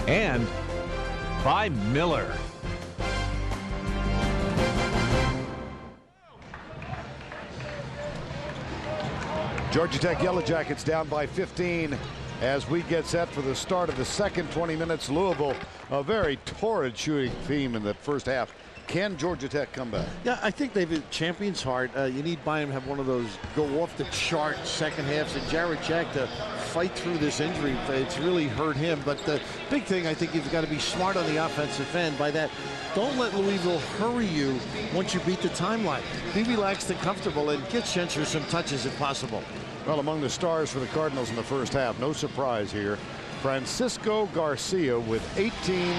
and by Miller. Georgia Tech Yellow Jackets down by 15 as we get set for the start of the second 20 minutes. Louisville, a very torrid shooting theme in that first half Can Georgia Tech come back? Yeah, I think they've been champions hard. You need Bynum to have one of those go off the chart second halves, and Jared Jack to fight through this injury. It's really hurt him. But the big thing, I think you've got to be smart on the offensive end. By that, don't let Louisville hurry you once you beat the timeline. Be relaxed and comfortable and get Shencher some touches if possible. Well, among the stars for the Cardinals in the first half, no surprise here, Francisco Garcia with 18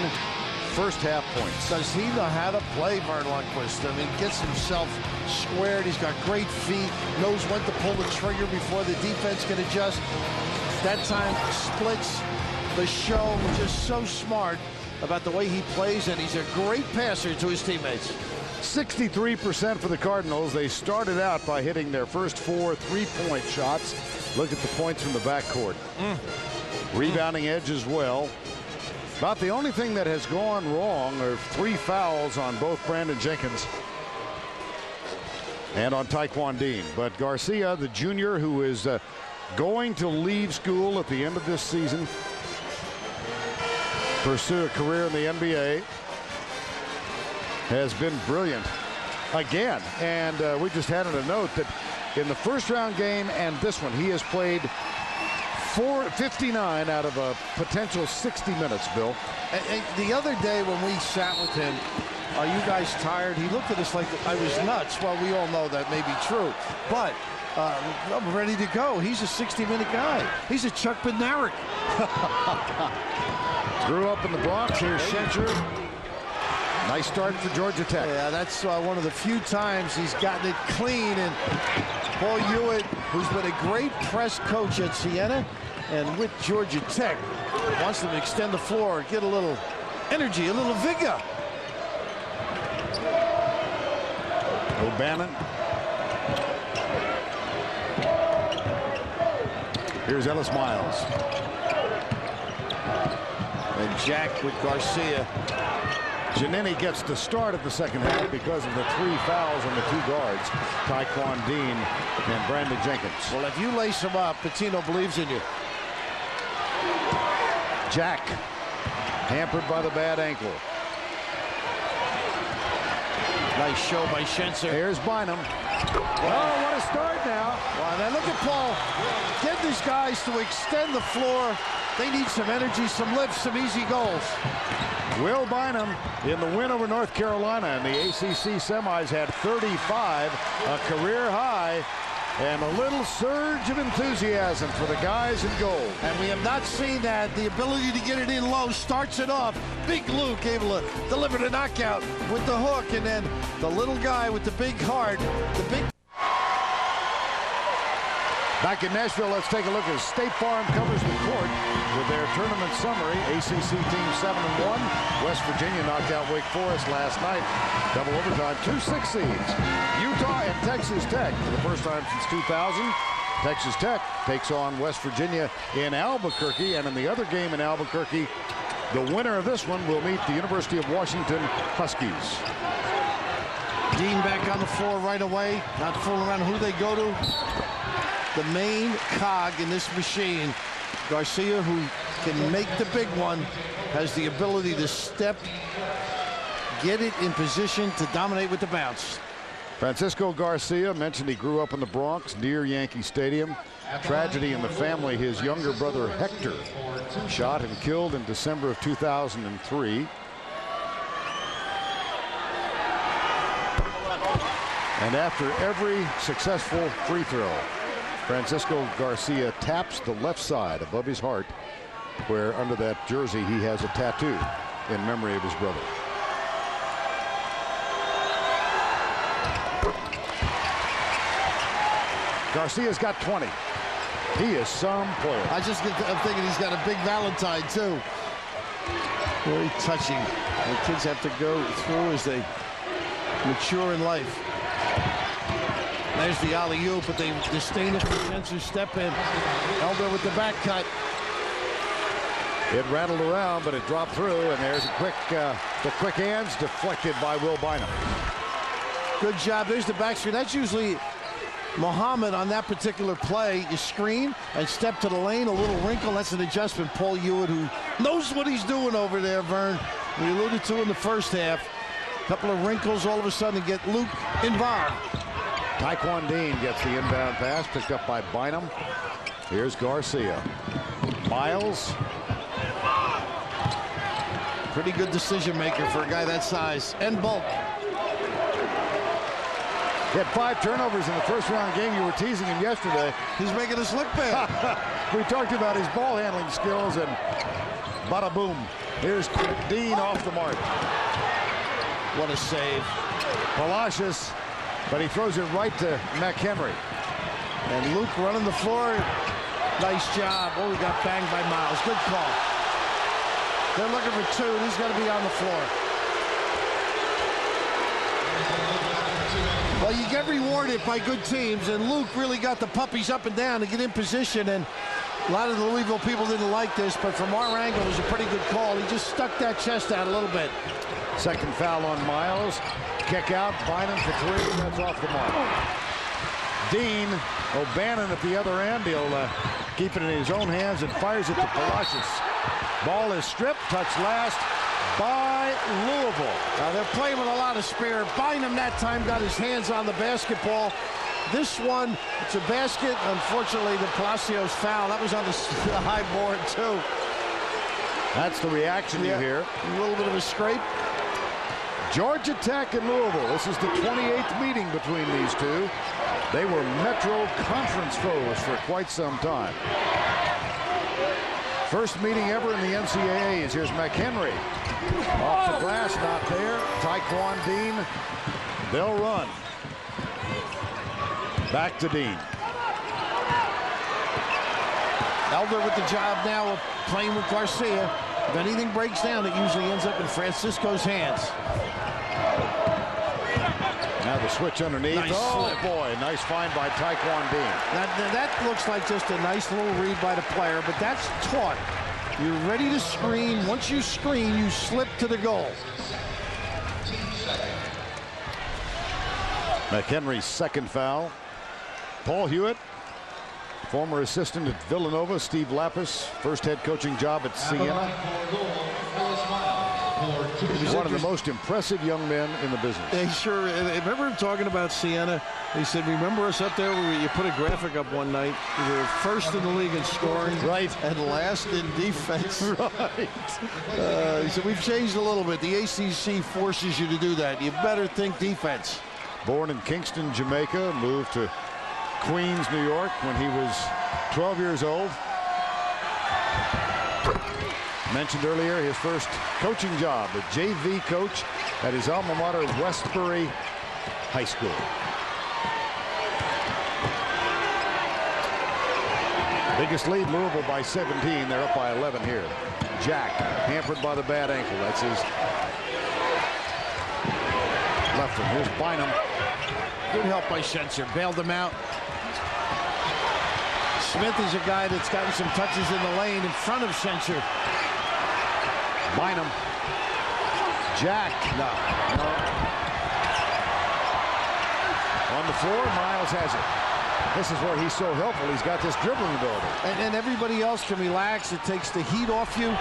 first half points. Does he know how to play, Vern Lundquist? I mean, gets himself squared. He's got great feet, knows when to pull the trigger before the defense can adjust. That time splits the show. Just so smart about the way he plays, and he's a great passer to his teammates. 63% for the Cardinals. They started out by hitting their first 4 3-point shots. Look at the points from the backcourt. Rebounding edge as well. About the only thing that has gone wrong are 3 fouls on both Brandon Jenkins and on Taekwon Dean. But Garcia, the junior who is going to leave school at the end of this season, pursue a career in the NBA, has been brilliant again. And we just added a note that in the first round game and this one, he has played 59 out of a potential 60 minutes, Bill. And the other day when we sat with him, are you guys tired? He looked at us like I was nuts. Well, we all know that may be true. But I'm ready to go. He's a 60-minute guy. He's a Chuck Bednarik. Grew up in the Bronx. Here's Shencher. Nice start for Georgia Tech. Yeah, that's one of the few times he's gotten it clean. And Paul Hewitt, who's been a great press coach at Siena and with Georgia Tech, wants them to extend the floor, get a little energy, a little vigor. O'Bannon. Here's Ellis Miles. And Jack with Garcia. Giannini gets the start of the second half because of the 3 fouls on the 2 guards, Taekwon Dean and Brandon Jenkins. Well, if you lace him up, Pitino believes in you. Jack, hampered by the bad ankle. Nice show by Shenser. Here's Bynum. Oh, what a start now. Well, now look at Paul. Get these guys to extend the floor. They need some energy, some lifts, some easy goals. Will Bynum, in the win over North Carolina in the ACC semis, had 35, a career high, and a little surge of enthusiasm for the guys in gold. And we have not seen that. The ability to get it in low, starts it off. Big Luke able to deliver the knockout with the hook, and then the little guy with the big heart, the big... Back in Nashville, let's take a look as State Farm covers the court with their tournament summary. ACC team 7-1. West Virginia knocked out Wake Forest last night. Double overtime, 2 6 seeds. Utah and Texas Tech for the first time since 2000. Texas Tech takes on West Virginia in Albuquerque, and in the other game in Albuquerque, the winner of this one will meet the University of Washington Huskies. Dean back on the floor right away, not fooling around who they go to. The main cog in this machine, Garcia, who can make the big one, has the ability to step, get it in position to dominate with the bounce. Francisco Garcia mentioned he grew up in the Bronx near Yankee Stadium. Tragedy in the family. His younger brother Hector shot and killed in December of 2003. And after every successful free throw, Francisco Garcia taps the left side above his heart, where under that jersey he has a tattoo in memory of his brother. Garcia's got 20. He is some player. I'm thinking he's got a big Valentine too. Very touching. The kids have to go through as they mature in life. There's the alley-oop, but they disdain it for Shenser step in. Elder with the back cut. It rattled around, but it dropped through, and there's a the quick hands deflected by Will Bynum. Good job. There's the back screen. That's usually Muhammad on that particular play. You screen and step to the lane, a little wrinkle. That's an adjustment. Paul Hewitt, who knows what he's doing over there, Vern. We alluded to in the first half. Couple of wrinkles all of a sudden get Luke involved. Taekwon Dean gets the inbound pass, picked up by Bynum. Here's Garcia. Miles. Pretty good decision maker for a guy that size and bulk. He had 5 turnovers in the first round game. You were teasing him yesterday. He's making us look bad. We talked about his ball handling skills, and bada boom. Here's Dean off the mark. What a save. Palacios, but he throws it right to McHenry. And Luke running the floor. Nice job. Oh, he got banged by Miles. Good call. They're looking for 2, and he's got to be on the floor. Well, you get rewarded by good teams, and Luke really got the puppies up and down to get in position, and a lot of the Louisville people didn't like this, but from our angle, it was a pretty good call. He just stuck that chest out a little bit. Second foul on Miles. Kick out. Bynum for 3. That's off the mark. Dean, O'Bannon at the other end. He'll keep it in his own hands and fires it to Palacios. Ball is stripped. Touch last by Louisville. Now they're playing with a lot of spirit. Bynum that time got his hands on the basketball. This one, it's a basket. Unfortunately, the Palacios foul. That was on the high board, too. That's the reaction you hear. A little bit of a scrape. Georgia Tech and Louisville. This is the 28th meeting between these two. They were Metro Conference foes for quite some time. First meeting ever in the NCAAs. Here's McHenry. Off the glass, not there. Taekwon Dean. They'll run. Back to Dean. Elder with the job now of playing with Garcia. If anything breaks down, it usually ends up in Francisco's hands. Now the switch underneath. Nice slip. Boy, nice find by Taekwon Dean. That looks like just a nice little read by the player, but that's taught. You're ready to screen. Once you screen, you slip to the goal. McHenry's second foul. Paul Hewitt, former assistant at Villanova. Steve Lapis, first head coaching job at Siena. He's one of the most impressive young men in the business. They sure. Remember him talking about Siena? He said, remember us up there where you put a graphic up one night? We were first in the league in scoring. Right. And last in defense. Right. He said, we've changed a little bit. The ACC forces you to do that. You better think defense. Born in Kingston, Jamaica, moved to Queens, New York when he was 12 years old. Mentioned earlier his first coaching job, a JV coach at his alma mater, Westbury High School. Biggest lead, Louisville by 17. They're up by 11 here. Jack, hampered by the bad ankle. That's his left one. Here's Bynum. Good help by Schenzer. Bailed him out. Smith is a guy that's gotten some touches in the lane in front of Schenzer. Bynum. Jack. No. On the floor, Miles has it. This is where he's so helpful. He's got this dribbling ability. And everybody else can relax. It takes the heat off you.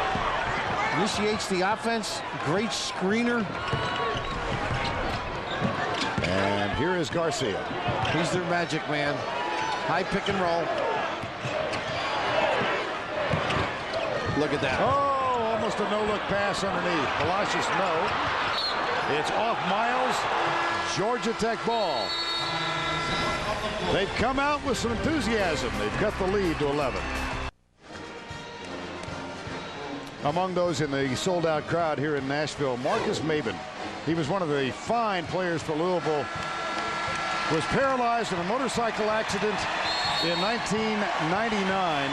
Initiates the offense. Great screener. And here is Garcia. He's their magic man. High pick and roll. Look at that. Oh, almost a no-look pass underneath. Palacios, no. It's off Miles. Georgia Tech ball. They've come out with some enthusiasm. They've cut the lead to 11. Among those in the sold-out crowd here in Nashville, Marcus Maben. He was one of the fine players for Louisville. Was paralyzed in a motorcycle accident in 1999.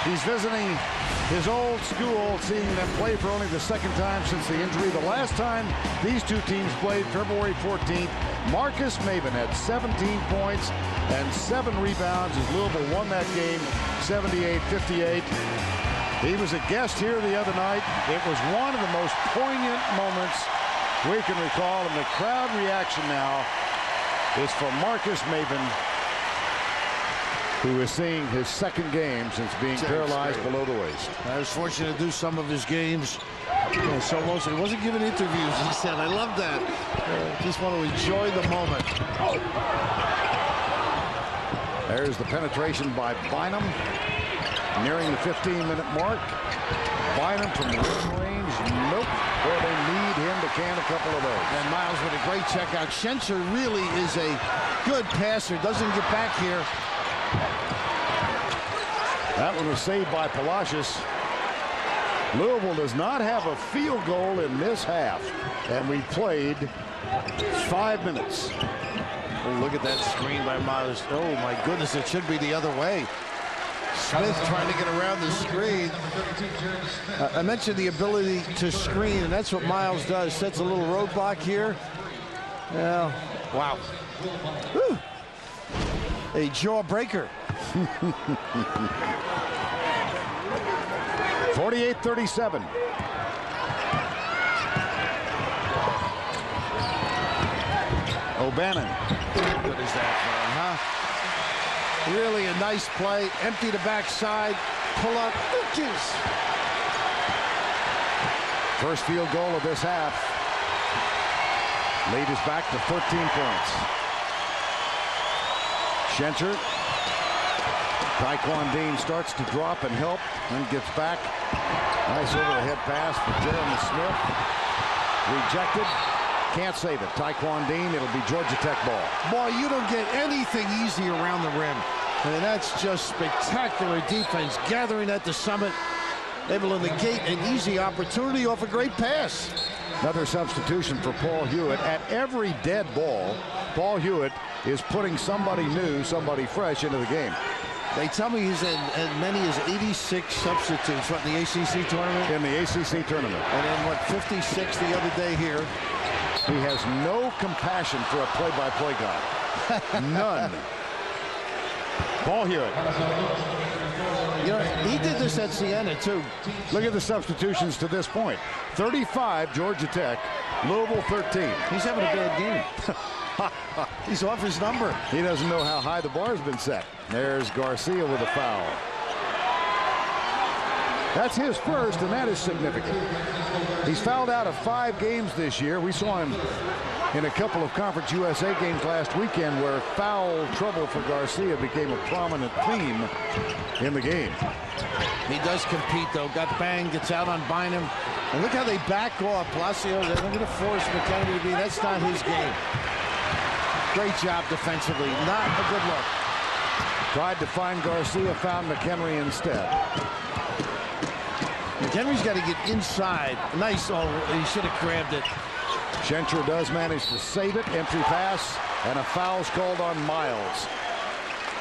He's visiting his old school, seeing them play for only the second time since the injury. The last time these two teams played, February 14th, Marcus Maben had 17 points and 7 rebounds as Louisville won that game 78-58. He was a guest here the other night. It was one of the most poignant moments we can recall, and the crowd reaction now is for Marcus Maben. who is seeing his second game since being paralyzed below the waist. I was fortunate to do some of his games. So mostly, he wasn't giving interviews. He said, I love that. Just want to enjoy the moment. There's the penetration by Bynum. Nearing the 15-minute mark. Bynum from the rim range. Nope. Well, they need him to can a couple of those. And Miles with a great checkout. Schencher really is a good passer. Doesn't get back here. That one was saved by Palacios. Louisville does not have a field goal in this half. And we played 5 minutes. Oh, look at that screen by Miles. Oh, my goodness, it should be the other way. Smith trying to get around the screen. I mentioned the ability to screen, and that's what Miles does. Sets a little roadblock here. Well, wow. Whew. A jawbreaker. 48-37. O'Bannon. What is that, man, huh? Really a nice play. Empty the backside. Pull up. Inches. First field goal of this half. Lead is back to 13 points. Schencher. Taekwon Dean starts to drop and help and gets back. Nice over-the-head pass for Jeremy Smith. Rejected. Can't save it. Taekwon Dean, it'll be Georgia Tech ball. Boy, you don't get anything easy around the rim. I mean, that's just spectacular defense. Gathering at the summit. Able to negate an easy opportunity off a great pass. Another substitution for Paul Hewitt. At every dead ball, Paul Hewitt is putting somebody new, somebody fresh into the game. They tell me he's in as many as 86 substitutes. What, in the ACC tournament? In the ACC tournament. And then, what, 56 the other day here. He has no compassion for a play-by-play guy. None. Paul Hewitt. You know, he did this at Siena, too. Look at the substitutions to this point. 35, Georgia Tech. Louisville, 13. He's having a bad game. He's off his number. He doesn't know how high the bar's been set. There's Garcia with a foul. That's his first, and that is significant. He's fouled out of 5 games this year. We saw him in a couple of Conference USA games last weekend where foul trouble for Garcia became a prominent theme in the game. He does compete, though. Got banged, gets out on Bynum. And look how they back off. Palacios, they're going to force McKennedy to be. That's not his game. Great job defensively. Not a good look. Tried to find Garcia, found McHenry instead. McHenry's got to get inside. Nice. Oh, he should have grabbed it. Schencher does manage to save it. Entry pass, and a foul's called on Miles.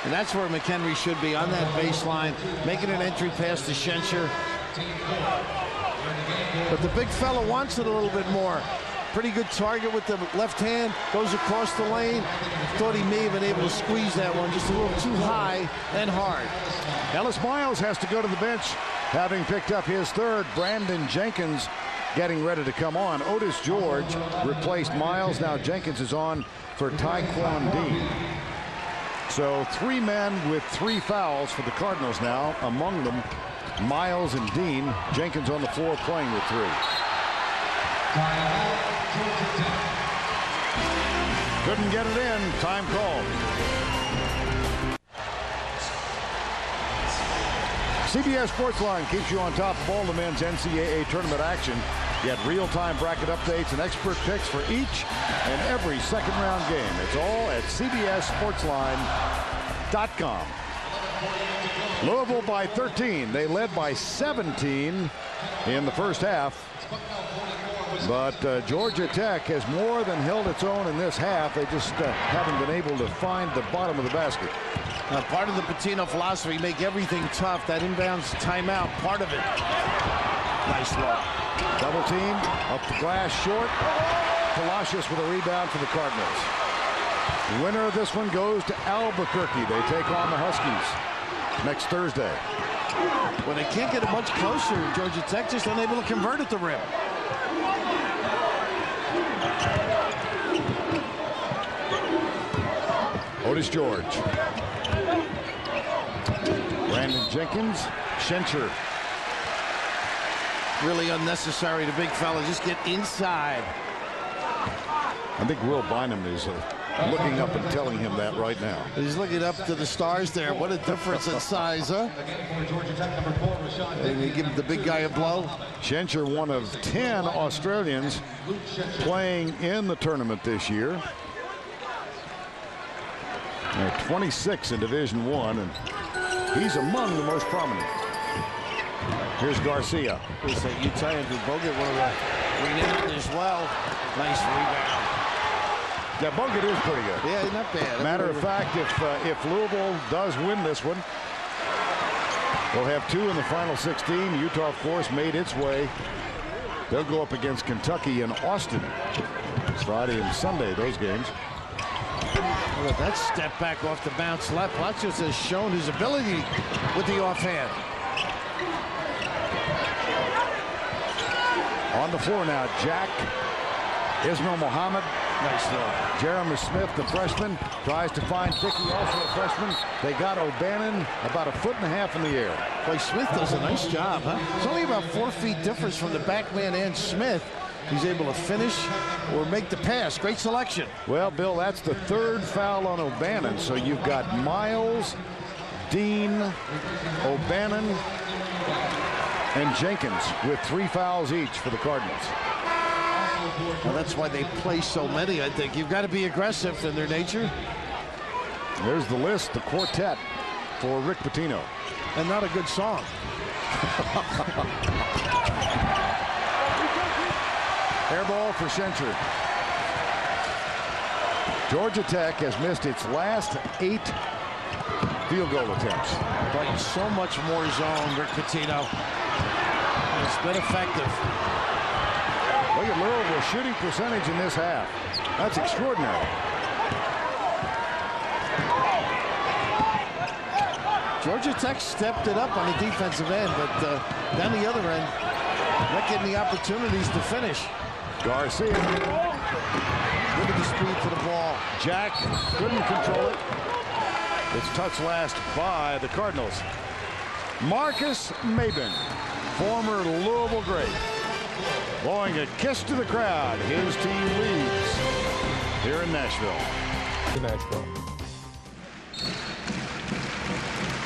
And that's where McHenry should be, on that baseline, making an entry pass to Schencher. But the big fella wants it a little bit more. Pretty good target with the left hand. Goes across the lane. Thought he may have been able to squeeze that one just a little too high and hard. Ellis Miles has to go to the bench, having picked up his third. Brandon Jenkins getting ready to come on. Otis George replaced Miles. Now Jenkins is on for Taekwon Dean. So 3 men with 3 fouls for the Cardinals now. Among them, Miles and Dean. Jenkins on the floor playing with 3. Couldn't get it in. Time called. CBS Sportsline keeps you on top of all the men's NCAA tournament action. Get real-time bracket updates and expert picks for each and every second-round game. It's all at CBSSportsline.com. Louisville by 13. They led by 17 in the first half. But Georgia Tech has more than held its own in this half. They just haven't been able to find the bottom of the basket. Part of the Pitino philosophy, make everything tough. That inbounds timeout, part of it. Nice look. Double team, up the glass, short. Palacios with a rebound for the Cardinals. The winner of this one goes to Albuquerque. They take on the Huskies next Thursday. Well, they can't get it much closer. Georgia Tech just unable to convert at the rim. Otis George. Behind Jenkins, Schencher. Really unnecessary. The big fella just get inside. I think Will Bynum is looking up and telling him that right now. He's looking up to the stars there. What a difference in size, huh? And you give the big guy a blow. Schencher, one of 10 Australians playing in the tournament this year. They're 26 in Division I, and he's among the most prominent. Here's Garcia. There's that Utah Andrew Bogut, one of the renowned as well. Nice rebound. Yeah, Bogut is pretty good. Yeah, not bad. Matter of fact, if Louisville does win this one, they'll have 2 in the final 16. Utah, of course, made its way. They'll go up against Kentucky and Austin. It's Friday and Sunday, those games. Look at that step back off the bounce left. Palacios has shown his ability with the offhand. On the floor now, Jack, Ismail Muhammad. Nice look. Jeremy Smith, the freshman, tries to find Dickey, also a freshman. They got O'Bannon about 1.5 feet in the air. Boy, Smith does a nice job, huh? It's only about 4 feet difference from the back man and Smith. He's able to finish or make the pass. Great selection. Well, Bill, that's the 3rd foul on O'Bannon. So you've got Miles, Dean, O'Bannon, and Jenkins with 3 fouls each for the Cardinals. Well, that's why they play so many, I think. You've got to be aggressive in their nature. There's the list, the quartet for Rick Pitino. And not a good song. Air ball for Schencher. Georgia Tech has missed its last 8 field goal attempts. But so much more zone, Rick Pitino. It's been effective. Look at Louisville's shooting percentage in this half. That's extraordinary. Georgia Tech stepped it up on the defensive end, but down the other end, not getting the opportunities to finish. Garcia. Look at the speed to the ball. Jack couldn't control it. It's touched last by the Cardinals. Marcus Maben, former Louisville great, blowing a kiss to the crowd. His team leads here in Nashville.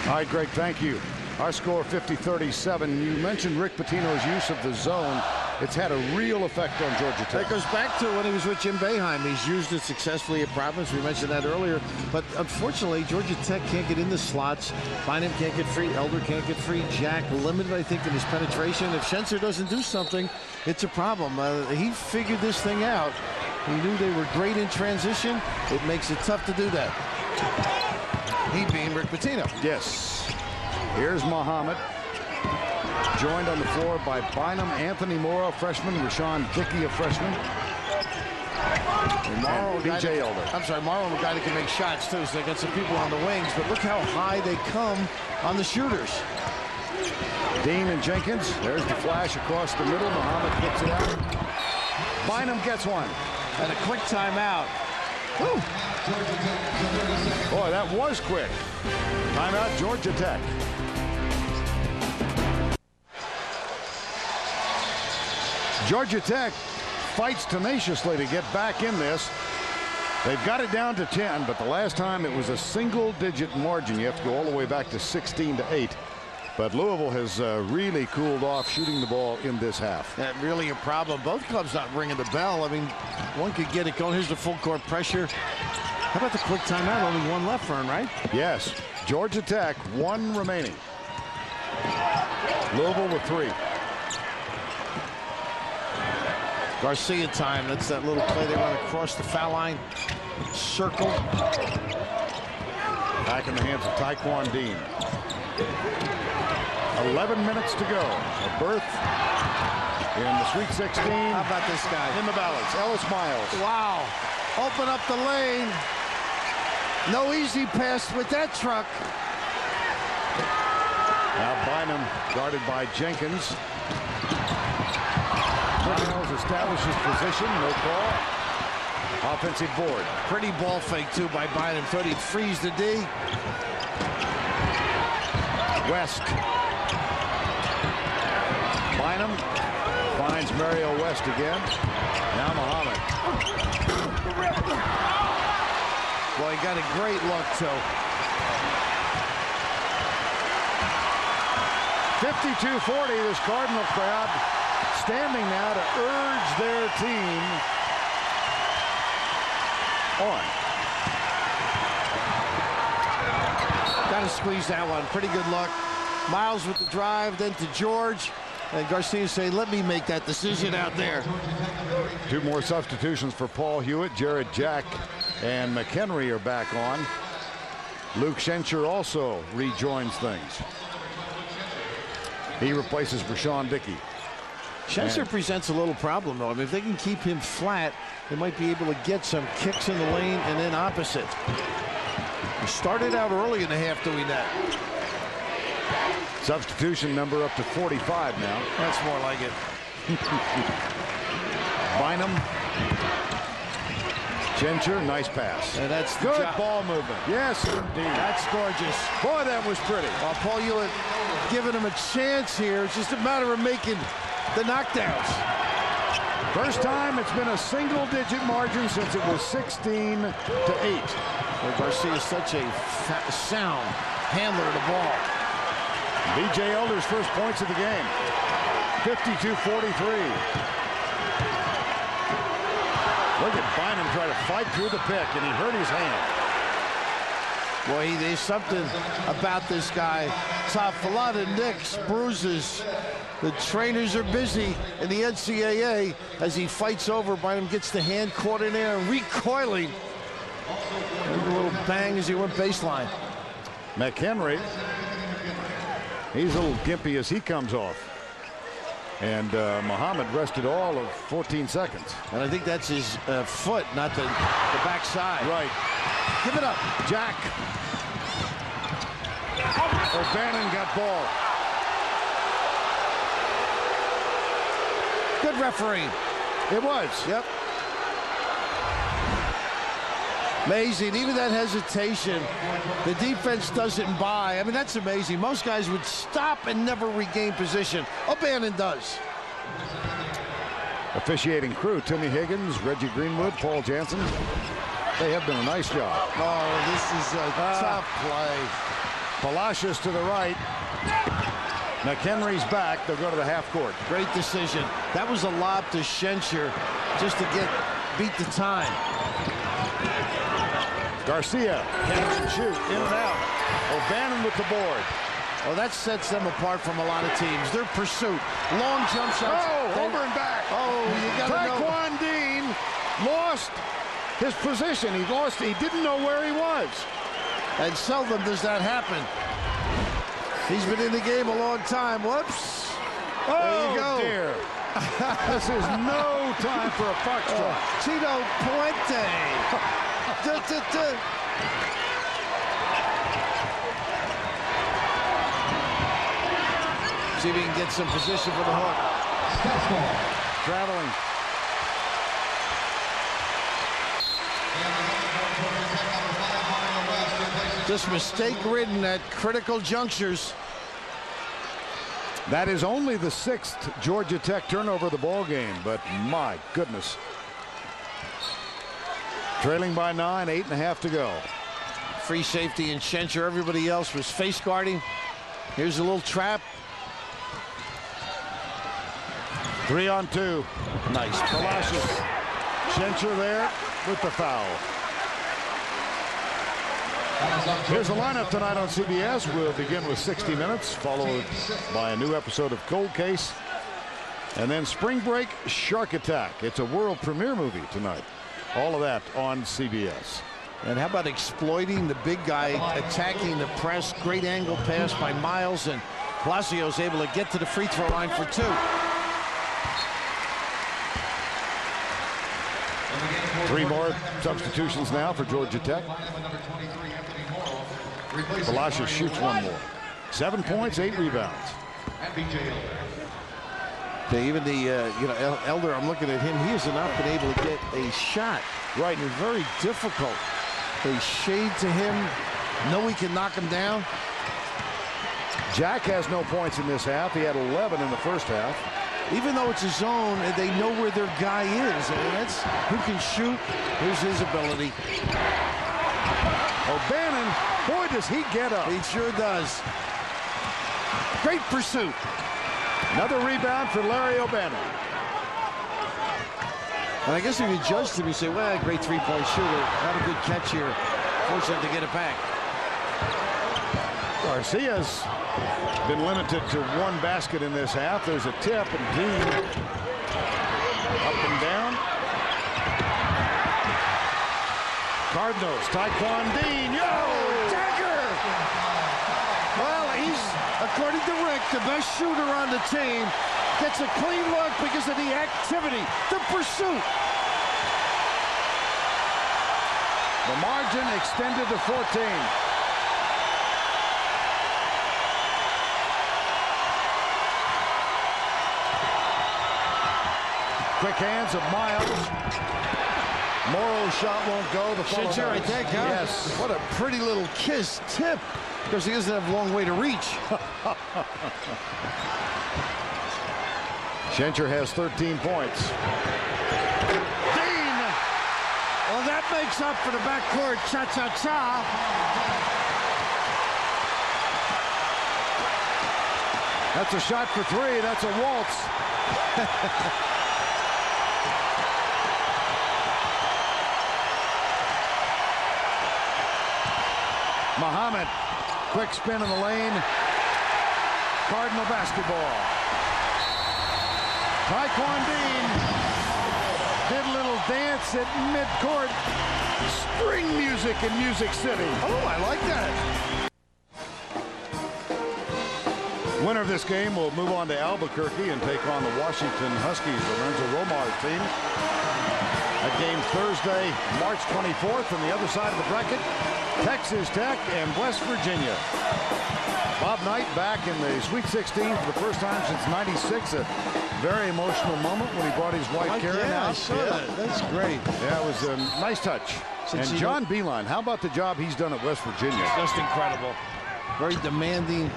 All right, Greg, thank you. Our score 50-37. You mentioned Rick Pitino's use of the zone. It's had a real effect on Georgia Tech. That goes back to when he was with Jim Boeheim. He's used it successfully at Providence. We mentioned that earlier. But unfortunately, Georgia Tech can't get in the slots. Bynum can't get free. Elder can't get free. Jack limited, I think, in his penetration. If Schencer doesn't do something, it's a problem. He figured this thing out. He knew they were great in transition. It makes it tough to do that. He being Rick Pitino. Yes. Here's Muhammad. Joined on the floor by Bynum, Anthony Morrow, freshman, Rashawn Dickey, a freshman. And B.J. Elder. I'm sorry, Morrow, a guy that can make shots, too, so they got some people on the wings, but look how high they come on the shooters. Dean and Jenkins. There's the flash across the middle. Muhammad gets it out. Bynum gets one. And a quick timeout. Woo. Boy, that was quick. Timeout, Georgia Tech. Georgia Tech fights tenaciously to get back in this. They've got it down to 10, but the last time it was a single-digit margin. You have to go all the way back to 16-8. But Louisville has really cooled off shooting the ball in this half. That really a problem. Both clubs not ringing the bell. I mean, one could get it going. Here's the full court pressure. How about the quick timeout? Only one left, Vern, right? Yes. Georgia Tech, 1 remaining. Louisville with 3. Garcia time. That's that little play they run across the foul line. Circle. Back in the hands of Taekwon Dean. 11 minutes to go. A berth in the Sweet 16. How about this guy? In the balance, Ellis Miles. Wow. Open up the lane. No easy pass with that truck. Now Bynum guarded by Jenkins. Miles establishes position. No call. Offensive board. Pretty ball fake, too, by Bynum. Thought he'd freeze the D. West. Bynum finds Mario West again. Now Muhammad. Well, he got a great look, too. 52-40, this Cardinal crowd standing now to urge their team on. Got to squeeze that one. Pretty good luck. Miles with the drive, then to George. And Garcia say, let me make that decision out there. 2 more substitutions for Paul Hewitt. Jared Jack and McHenry are back on. Luke Schencher also rejoins things. He replaces Rashawn Dickey. Schencher presents a little problem, though. I mean, if they can keep him flat, they might be able to get some kicks in the lane and then opposite. He started out early in the half doing that. Substitution number up to 45 now. That's more like it. Bynum. Schencher, nice pass. And that's the good job. Ball movement. Yes, indeed. That's gorgeous. Boy, that was pretty. Well, Paul Hewitt giving him a chance here. It's just a matter of making the knockdowns. First time it's been a single-digit margin since it was 16-8. Well, Garcia is such a sound handler of the ball. B.J. Elder's first points of the game. 52-43. Look at Bynum try to fight through the pick, and he hurt his hand. Boy, there's something about this guy. Tough, a lot of nicks, bruises. The trainers are busy in the NCAA as he fights over. Bynum gets the hand caught in there, recoiling. And a little bang as he went baseline. McHenry, he's a little gimpy as he comes off. And Muhammad rested all of 14 seconds. And I think that's his foot, not the backside. Right. Give it up. Jack. O'Bannon got ball. Good refereeing. It was. Yep. Amazing. Even that hesitation, the defense doesn't buy. I mean, that's amazing. Most guys would stop and never regain position. O'Bannon does. Officiating crew, Timmy Higgins, Reggie Greenwood, Paul Jansen. They have done a nice job. Oh, this is a tough play. Palacios to the right. McHenry's back. They'll go to the half court. Great decision. That was a lob to Schencher just to beat the time. Garcia, catch and shoot, in and out. O'Bannon with the board. Oh, that sets them apart from a lot of teams. Their pursuit, long jump shots. Oh, over and back. Oh, you got to know. Taekwon Dean lost his position. He didn't know where he was. And seldom does that happen. He's been in the game a long time. Whoops. There you go. Dear. This is no time for a foxtrot. Chino Puente. See if he can get some position for the hook. Traveling. Just mistake-ridden at critical junctures. That is only the 6th Georgia Tech turnover of the ball game, but my goodness. Trailing by 9, 8.5 to go. Free safety and Schencher. Everybody else was face guarding. Here's a little trap. 3 on 2. Nice. Palacios. Schencher there with the foul. Here's the lineup tonight on CBS. We'll begin with 60 Minutes, followed by a new episode of Cold Case. And then Spring Break Shark Attack. It's a world premiere movie tonight. All of that on CBS. And how about exploiting the big guy, attacking the press? Great angle pass by Miles, and Palacios able to get to the free throw line for 2. Three more substitutions now for Georgia Tech. Palacios shoots one more. 7 points, 8 rebounds. Even the Elder, I'm looking at him. He has not been able to get a shot. Right, and it's very difficult. They shade to him. Know he can knock him down. Jack has no points in this half. He had 11 in the first half. Even though it's a zone, they know where their guy is. And that's who can shoot. Here's his ability. O'Bannon, boy, does he get up. He sure does. Great pursuit. Another rebound for Larry O'Bannon. And I guess if you judged him, you say, well, great three-point shooter. Not a good catch here. Fortunate to get it back. Garcia's been limited to one basket in this half. There's a tip, and Dean up and down. Cardinals, Taekwon Dean, dagger! Well, he's, according to Rick, the best shooter on the team. Gets a clean look because of the activity, the pursuit. The margin extended to 14. Quick hands of Miles. Morrow's shot won't go. The Shencher, I think, huh? Yes. What a pretty little kiss tip. Because he doesn't have a long way to reach. Shencher has 13 points. Dean! Well, that makes up for the backcourt cha-cha-cha. That's a shot for three. That's a waltz. Muhammad, quick spin in the lane. Cardinal basketball. Taekwon Dean did a little dance at midcourt. String music in Music City. Oh, I like that. Winner of this game will move on to Albuquerque and take on the Washington Huskies, Lorenzo Romar's team. That game Thursday, March 24th. On the other side of the bracket, Texas Tech and West Virginia. Bob Knight back in the Sweet 16 for the first time since '96. A very emotional moment when he brought his wife Karen out. I saw that. That's great. Yeah, it was a nice touch. And John Beilein, how about the job he's done at West Virginia? Just incredible. Very demanding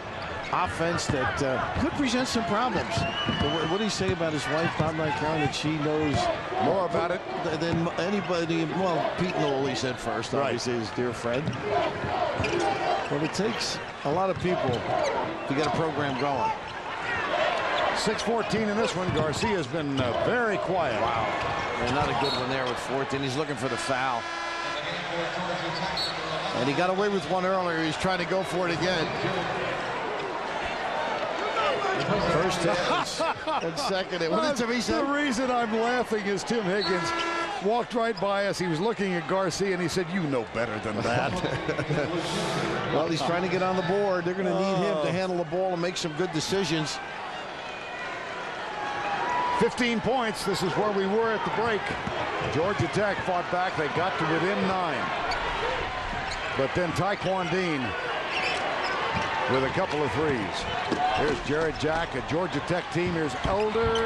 offense that could present some problems. But what did he say about his wife, Bob Knight, that she knows More about it than anybody? Well, Pete Nolly said first, obviously, his dear friend. But it takes a lot of people to get a program going. 6:14 in this one. Garcia's been very quiet. Wow. And not a good one there with 14. He's looking for the foul. And he got away with one earlier. He's trying to go for it again. First hit and second hit. What did Timmy say? The reason I'm laughing is Tim Higgins walked right by us. He was looking at Garcia and he said, "You know better than that." Well, he's trying to get on the board. They're going to need him to handle the ball and make some good decisions. 15 points. This is where we were at the break. Georgia Tech fought back. They got to within 9. But then Taekwon Dean with a couple of threes. Here's Jared Jack, a Georgia Tech team. Here's Elder.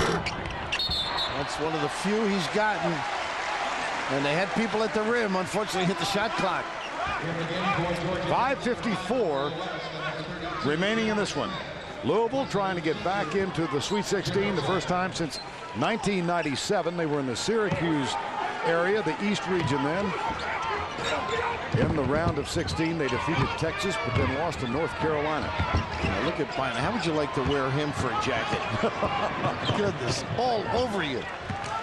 That's one of the few he's gotten. And they had people at the rim. Unfortunately, hit the shot clock. 5:54 remaining in this one. Louisville trying to get back into the Sweet 16 the first time since 1997. They were in the Syracuse area, the East region then. In the round of 16, they defeated Texas, but then lost to North Carolina. Now look at Bynum. How would you like to wear him for a jacket? Goodness, all over you.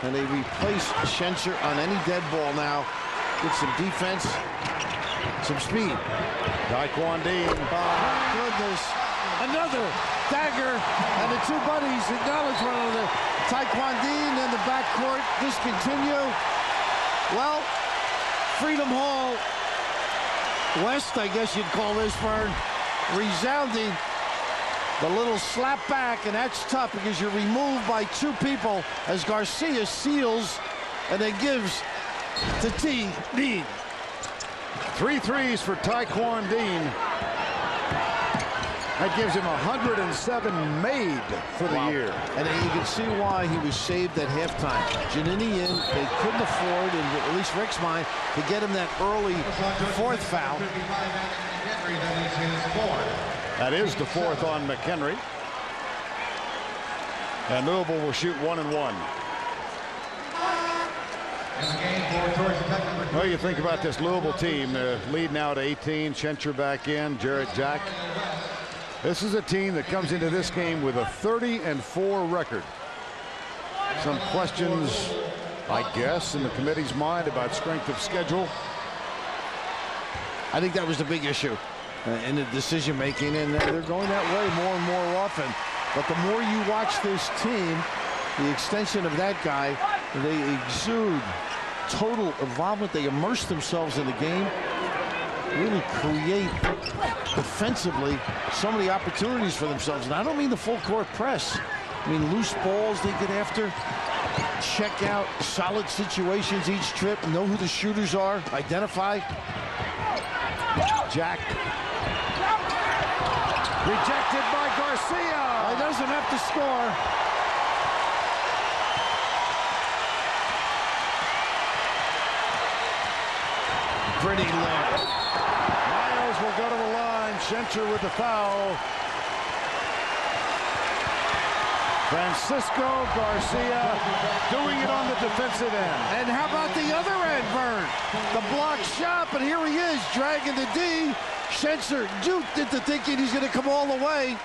And they replace Shencher on any dead ball now with some defense, some speed. Taekwon Dean. Oh, goodness. Another dagger, and the two buddies acknowledge one another. Taekwon Dean and the backcourt discontinue. Well, Freedom Hall West, I guess you'd call this, Vern, resounding. The little slap back, and that's tough because you're removed by two people as Garcia seals and then gives to Dean. 3 threes for Taekwon Dean. That gives him 107 made for the year. And you can see why he was saved at halftime. Giannini in, they couldn't afford, in at least Rick's mind, to get him that early fourth foul. That is the fourth on McHenry. And Louisville will shoot 1 and 1. Well, you think about this Louisville team, the lead now to 18, Schencher back in, Jarrett Jack. This is a team that comes into this game with a 30-4 record. Some questions, I guess, in the committee's mind about strength of schedule. I think that was the big issue in the decision making, and they're going that way more and more often. But the more you watch this team, the extension of that guy, they exude total involvement. They immerse themselves in the game, really create defensively so many opportunities for themselves. And I don't mean the full court press. I mean loose balls they get after, check out, solid situations each trip, know who the shooters are, identify. Jack. Rejected by Garcia. He doesn't have to score. Pretty low. Miles will go to the line. Schencher with the foul. Francisco Garcia doing it on the defensive end. And how about the other end, Vern? The block shot, but here he is, dragging the D. Schencher duped into thinking he's going to come all the way.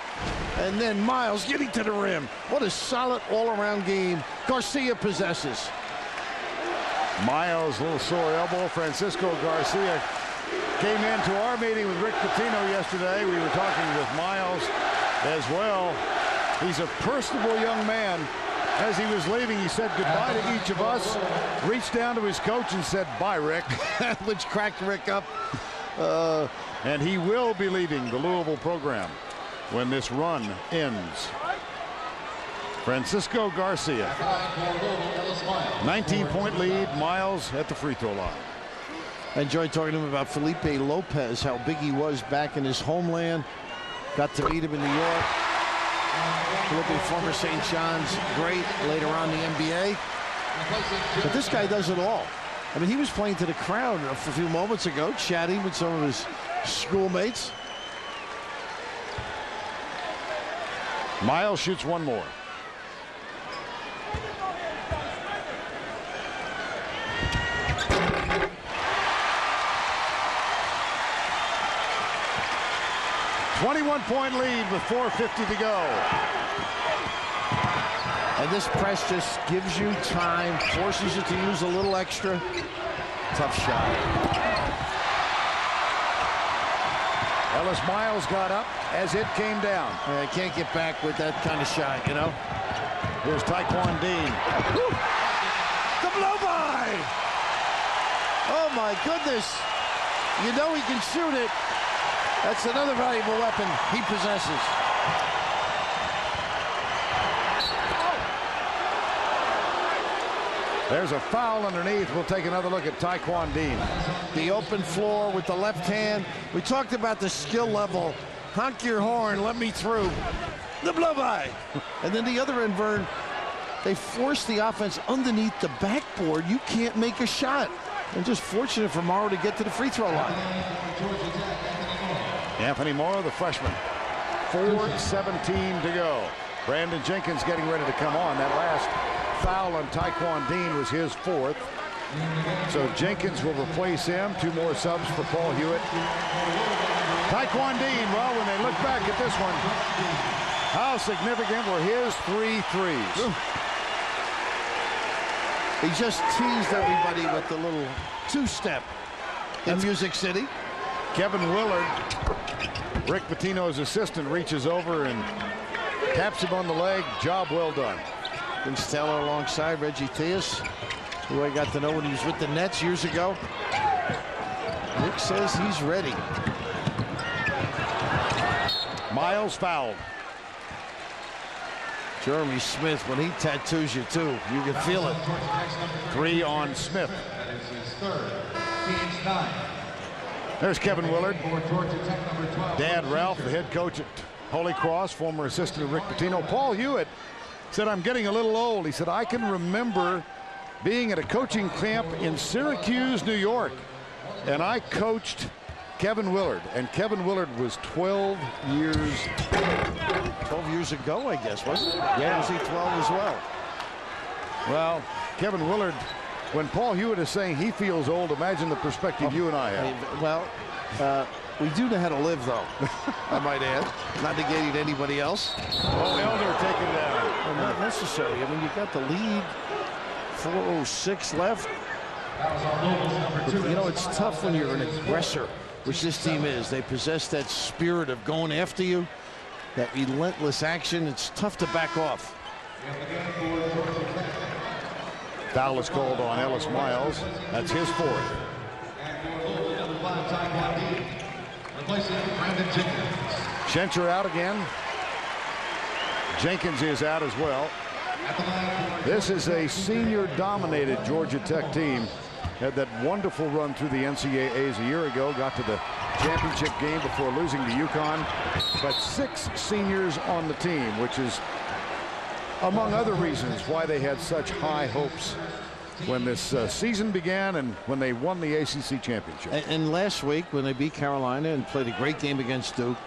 And then Miles getting to the rim. What a solid all-around game Garcia possesses. Miles, a little sore elbow. Francisco Garcia came into our meeting with Rick Pitino yesterday. We were talking with Miles as well. He's a personable young man. As he was leaving, he said goodbye to each of us, reached down to his coach and said, "Bye, Rick," which cracked Rick up. And he will be leaving the Louisville program when this run ends. Francisco Garcia, 19-point lead. Miles at the free throw line. I enjoyed talking to him about Felipe Lopez, how big he was back in his homeland. Got to meet him in New York. Felipe, former St. John's great, later on the NBA. But this guy does it all. I mean, he was playing to the crowd a few moments ago, chatting with some of his schoolmates. Miles shoots one more. .1 lead with 4:50 to go. And this press just gives you time, forces you to use a little extra. Tough shot. Ellis Miles got up as it came down. I can't get back with that kind of shot, you know. Here's Taekwon Dean. Woo! The blow-by! Oh, my goodness. You know he can shoot it. That's another valuable weapon he possesses. There's a foul underneath. We'll take another look at Taekwon Dean. The open floor with the left hand. We talked about the skill level. Honk your horn, let me through. The blow-by. And then the other end, Vern, they force the offense underneath the backboard. You can't make a shot. And just fortunate for Morrow to get to the free throw line. Anthony Morrow, the freshman. 4:17 to go. Brandon Jenkins getting ready to come on. That last foul on Taekwon Dean was his fourth. So Jenkins will replace him. Two more subs for Paul Hewitt. Taekwon Dean, well, when they look back at this one, how significant were his 3 threes? He just teased everybody with the little two-step in Music City. Kevin Willard, Rick Pitino's assistant, reaches over and taps him on the leg. Job well done. Vince Taylor alongside Reggie Theus, who I got to know when he was with the Nets years ago. Rick says he's ready. Miles fouled. Jeremy Smith, when he tattoos you too, you can feel it. 3 on Smith. There's Kevin Willard. Dad Ralph, the head coach at Holy Cross, former assistant of Rick Pitino. Paul Hewitt said, "I'm getting a little old." He said, "I can remember being at a coaching camp in Syracuse, New York, and I coached Kevin Willard. And Kevin Willard was 12 years 12 years ago, I guess, wasn't it? Yeah. Was he 12 as well? Well, Kevin Willard, when Paul Hewitt is saying he feels old, imagine the perspective you and I have. Well, we do know how to live, though, I might add. Not negating anybody else. Oh, Elder taken down. Well, not necessary. I mean, you got the lead. 4:06 left. But, you know, it's tough when you're an aggressor, which this team is. They possess that spirit of going after you, that relentless action. It's tough to back off. Foul is called on Ellis Miles. That's his fourth. Schencher out again. Jenkins is out as well. This is a senior-dominated Georgia Tech team. Had that wonderful run through the NCAAs a year ago. Got to the championship game before losing to UConn. But 6 seniors on the team, which is, among other reasons, why they had such high hopes when this season began and when they won the ACC championship. And last week, when they beat Carolina and played a great game against Duke,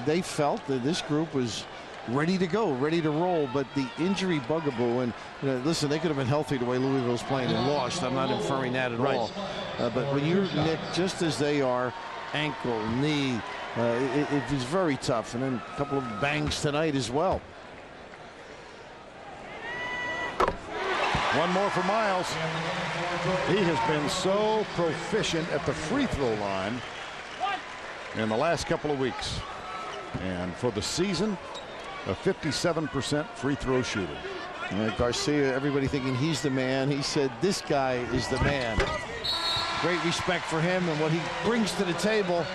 they felt that this group was ready to go, ready to roll. But the injury bugaboo, and you know, listen, they could have been healthy the way Louisville's playing and lost. I'm not inferring that at all. But when you're nicked just as they are, ankle, knee, it is very tough. And then a couple of bangs tonight as well. One more for Miles. He has been so proficient at the free throw line in the last couple of weeks. And for the season, a 57% free throw shooter. Garcia, everybody thinking he's the man. He said, this guy is the man. Great respect for him and what he brings to the table.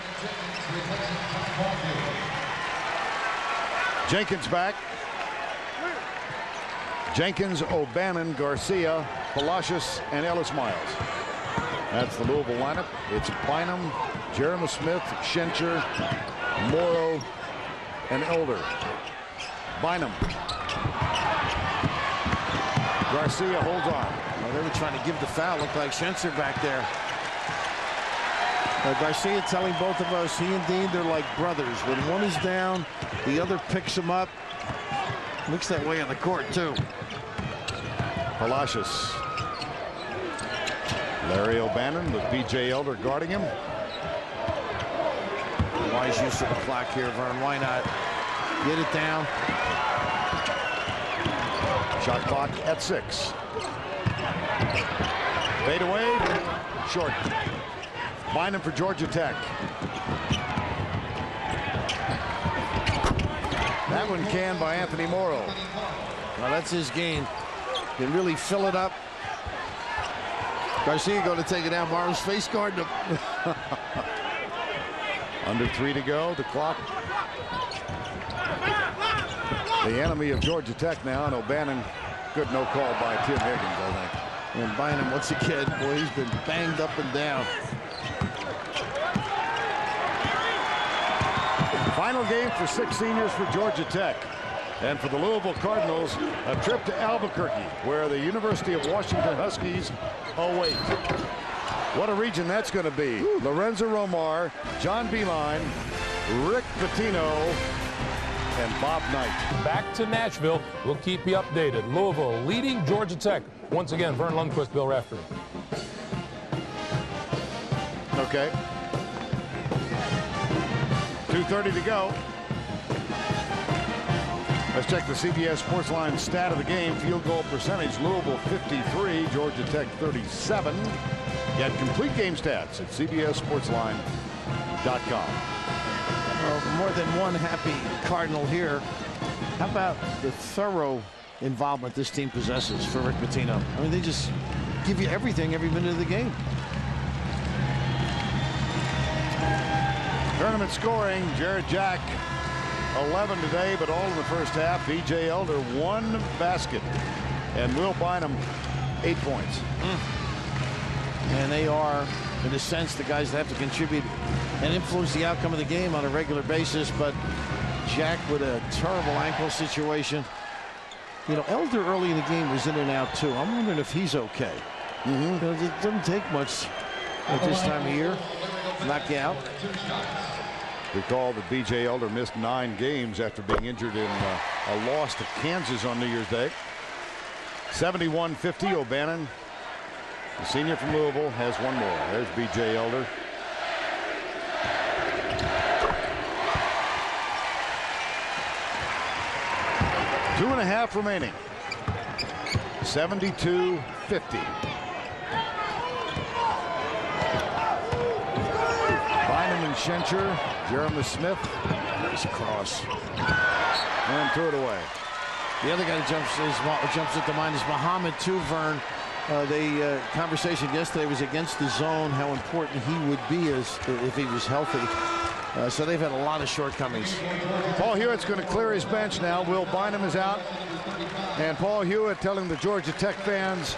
Jenkins back. Jenkins, O'Bannon, Garcia, Palacios, and Ellis Miles. That's the Louisville lineup. It's Bynum, Jeremy Smith, Schencher, Morrow, and Elder. Bynum. Garcia holds on. Well, they were trying to give the foul. Looked like Schencher back there. Garcia telling both of us, he and Dean, they're like brothers. When one is down, the other picks him up. Looks that way on the court, too. Palacios. Larry O'Bannon with B.J. Elder guarding him. Wise use of the clock here, Vern. Why not get it down? Shot clock at 6. Fade away. Short. Bynum for Georgia Tech. That one canned by Anthony Morrow. Well, that's his game. Can really fill it up. Garcia going to take it down. Morrow's face guarding him. Under 3 to go. The clock. The enemy of Georgia Tech now, and O'Bannon. Good no call by Tim Higgins, I think. And Bynum, once again, boy, he's been banged up and down. Final game for 6 seniors for Georgia Tech. And for the Louisville Cardinals, a trip to Albuquerque, where the University of Washington Huskies await. What a region that's going to be. Lorenzo Romar, John Beilein, Rick Pitino, and Bob Knight. Back to Nashville. We'll keep you updated. Louisville leading Georgia Tech. Once again, Vern Lundquist, Bill Raftery. Okay. 2:30 to go. Let's check the CBS Sports Line stat of the game. Field goal percentage, Louisville 53, Georgia Tech 37. Get complete game stats at CBSSportsline.com. Well, more than one happy Cardinal here. How about the thorough involvement this team possesses for Rick Pitino? I mean, they just give you everything every minute of the game. Tournament scoring, Jared Jack 11 today, but all in the first half. B.J. Elder 1 basket, and Will Bynum 8 points. And they are, in a sense, the guys that have to contribute and influence the outcome of the game on a regular basis. But Jack with a terrible ankle situation. You know, Elder early in the game was in and out too. I'm wondering if he's okay. You know, it doesn't take much at this time of year. Knocked out. Recall that B.J. Elder missed 9 games after being injured in a loss to Kansas on New Year's Day. 71-50, O'Bannon, the senior from Louisville, has one more. There's B.J. Elder. Two and a half remaining. 72-50. Bynum and Schencher. Jeremy Smith. Nice cross. And threw it away. The other guy that jumps at the mind is Muhammad too, Vern. The conversation yesterday was against the zone, how important he would be if he was healthy. So they've had a lot of shortcomings. Paul Hewitt's going to clear his bench now. Will Bynum is out. And Paul Hewitt telling the Georgia Tech fans,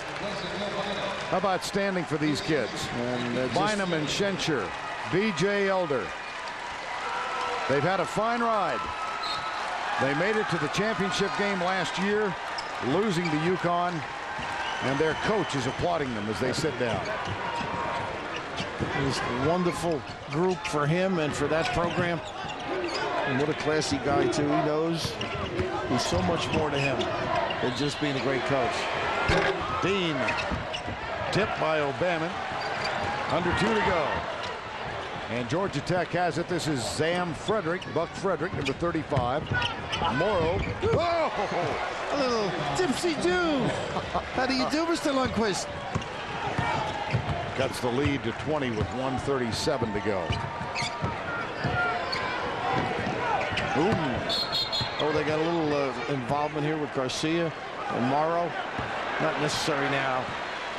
how about standing for these kids? And Bynum and Schencher, B.J. Elder. They've had a fine ride. They made it to the championship game last year, losing to UConn, and their coach is applauding them as they sit down. It's a wonderful group for him and for that program. And what a classy guy, too. He knows there's so much more to him than just being a great coach. Dean tipped by O'Bannon. Under 2 to go. And Georgia Tech has it. This is Zam Frederick, Buck Frederick, number 35. Morrow. Oh! A little dipsy-do. How do you do, Mr. Lundquist? Cuts the lead to 20 with 1:37 to go. Ooh. Oh, they got a little involvement here with Garcia and Morrow. Not necessary now.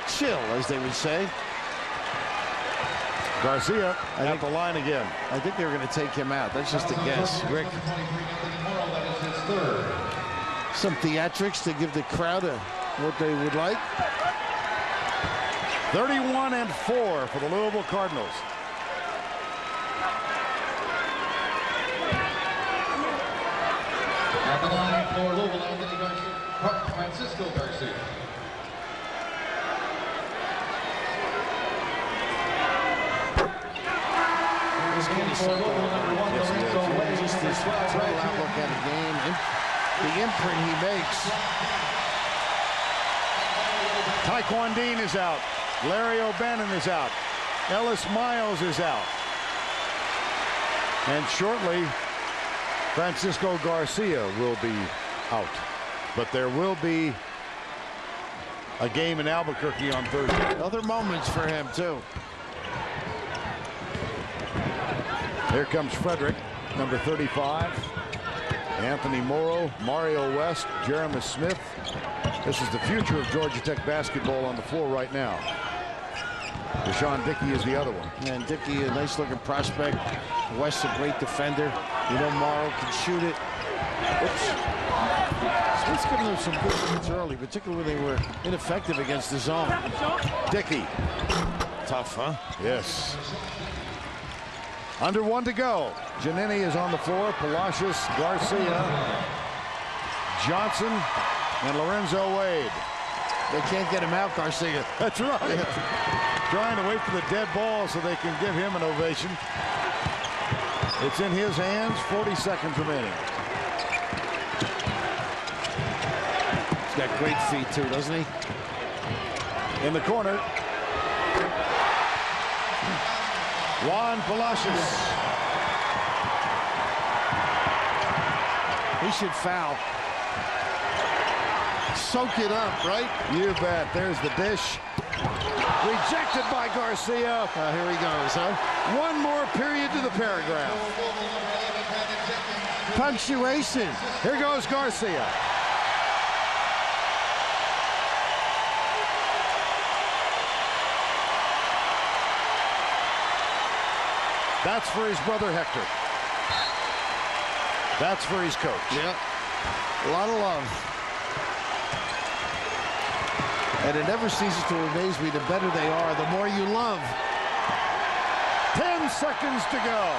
Chill, as they would say. Garcia at the line again. I think they were going to take him out. That's just a guess. Rick. Some theatrics to give the crowd what they would like. 31-4 for the Louisville Cardinals. At the line for Louisville, Anthony Garcia, Francisco Garcia. Just his total outlook at a game, the imprint he makes. Taekwon Dean is out. Larry O'Bannon is out. Ellis Miles is out. And shortly, Francisco Garcia will be out. But there will be a game in Albuquerque on Thursday. Other moments for him, too. Here comes Frederick, number 35. Anthony Morrow, Mario West, Jeremy Smith. This is the future of Georgia Tech basketball on the floor right now. Deshaun Dickey is the other one. And Dickey, a nice-looking prospect. West, a great defender. You know Morrow can shoot it. Oops. Smith's giving them some good shots early, particularly when they were ineffective against the zone. Dickey. Tough, huh? Yes. Under 1 to go. Giannini is on the floor. Palacios, Garcia, Johnson, and Lorenzo Wade. They can't get him out, Garcia. That's right. Trying to wait for the dead ball so they can give him an ovation. It's in his hands. 40 seconds remaining. He's got great feet, too, doesn't he? In the corner. Juan Palacios. He should foul. Soak it up, right? You bet. There's the dish. Rejected by Garcia. Here he goes, huh? One more period to the paragraph. Punctuation. Here goes Garcia. That's for his brother Hector. That's for his coach. Yep. A lot of love. And it never ceases to amaze me, the better they are, the more you love. 10 seconds to go.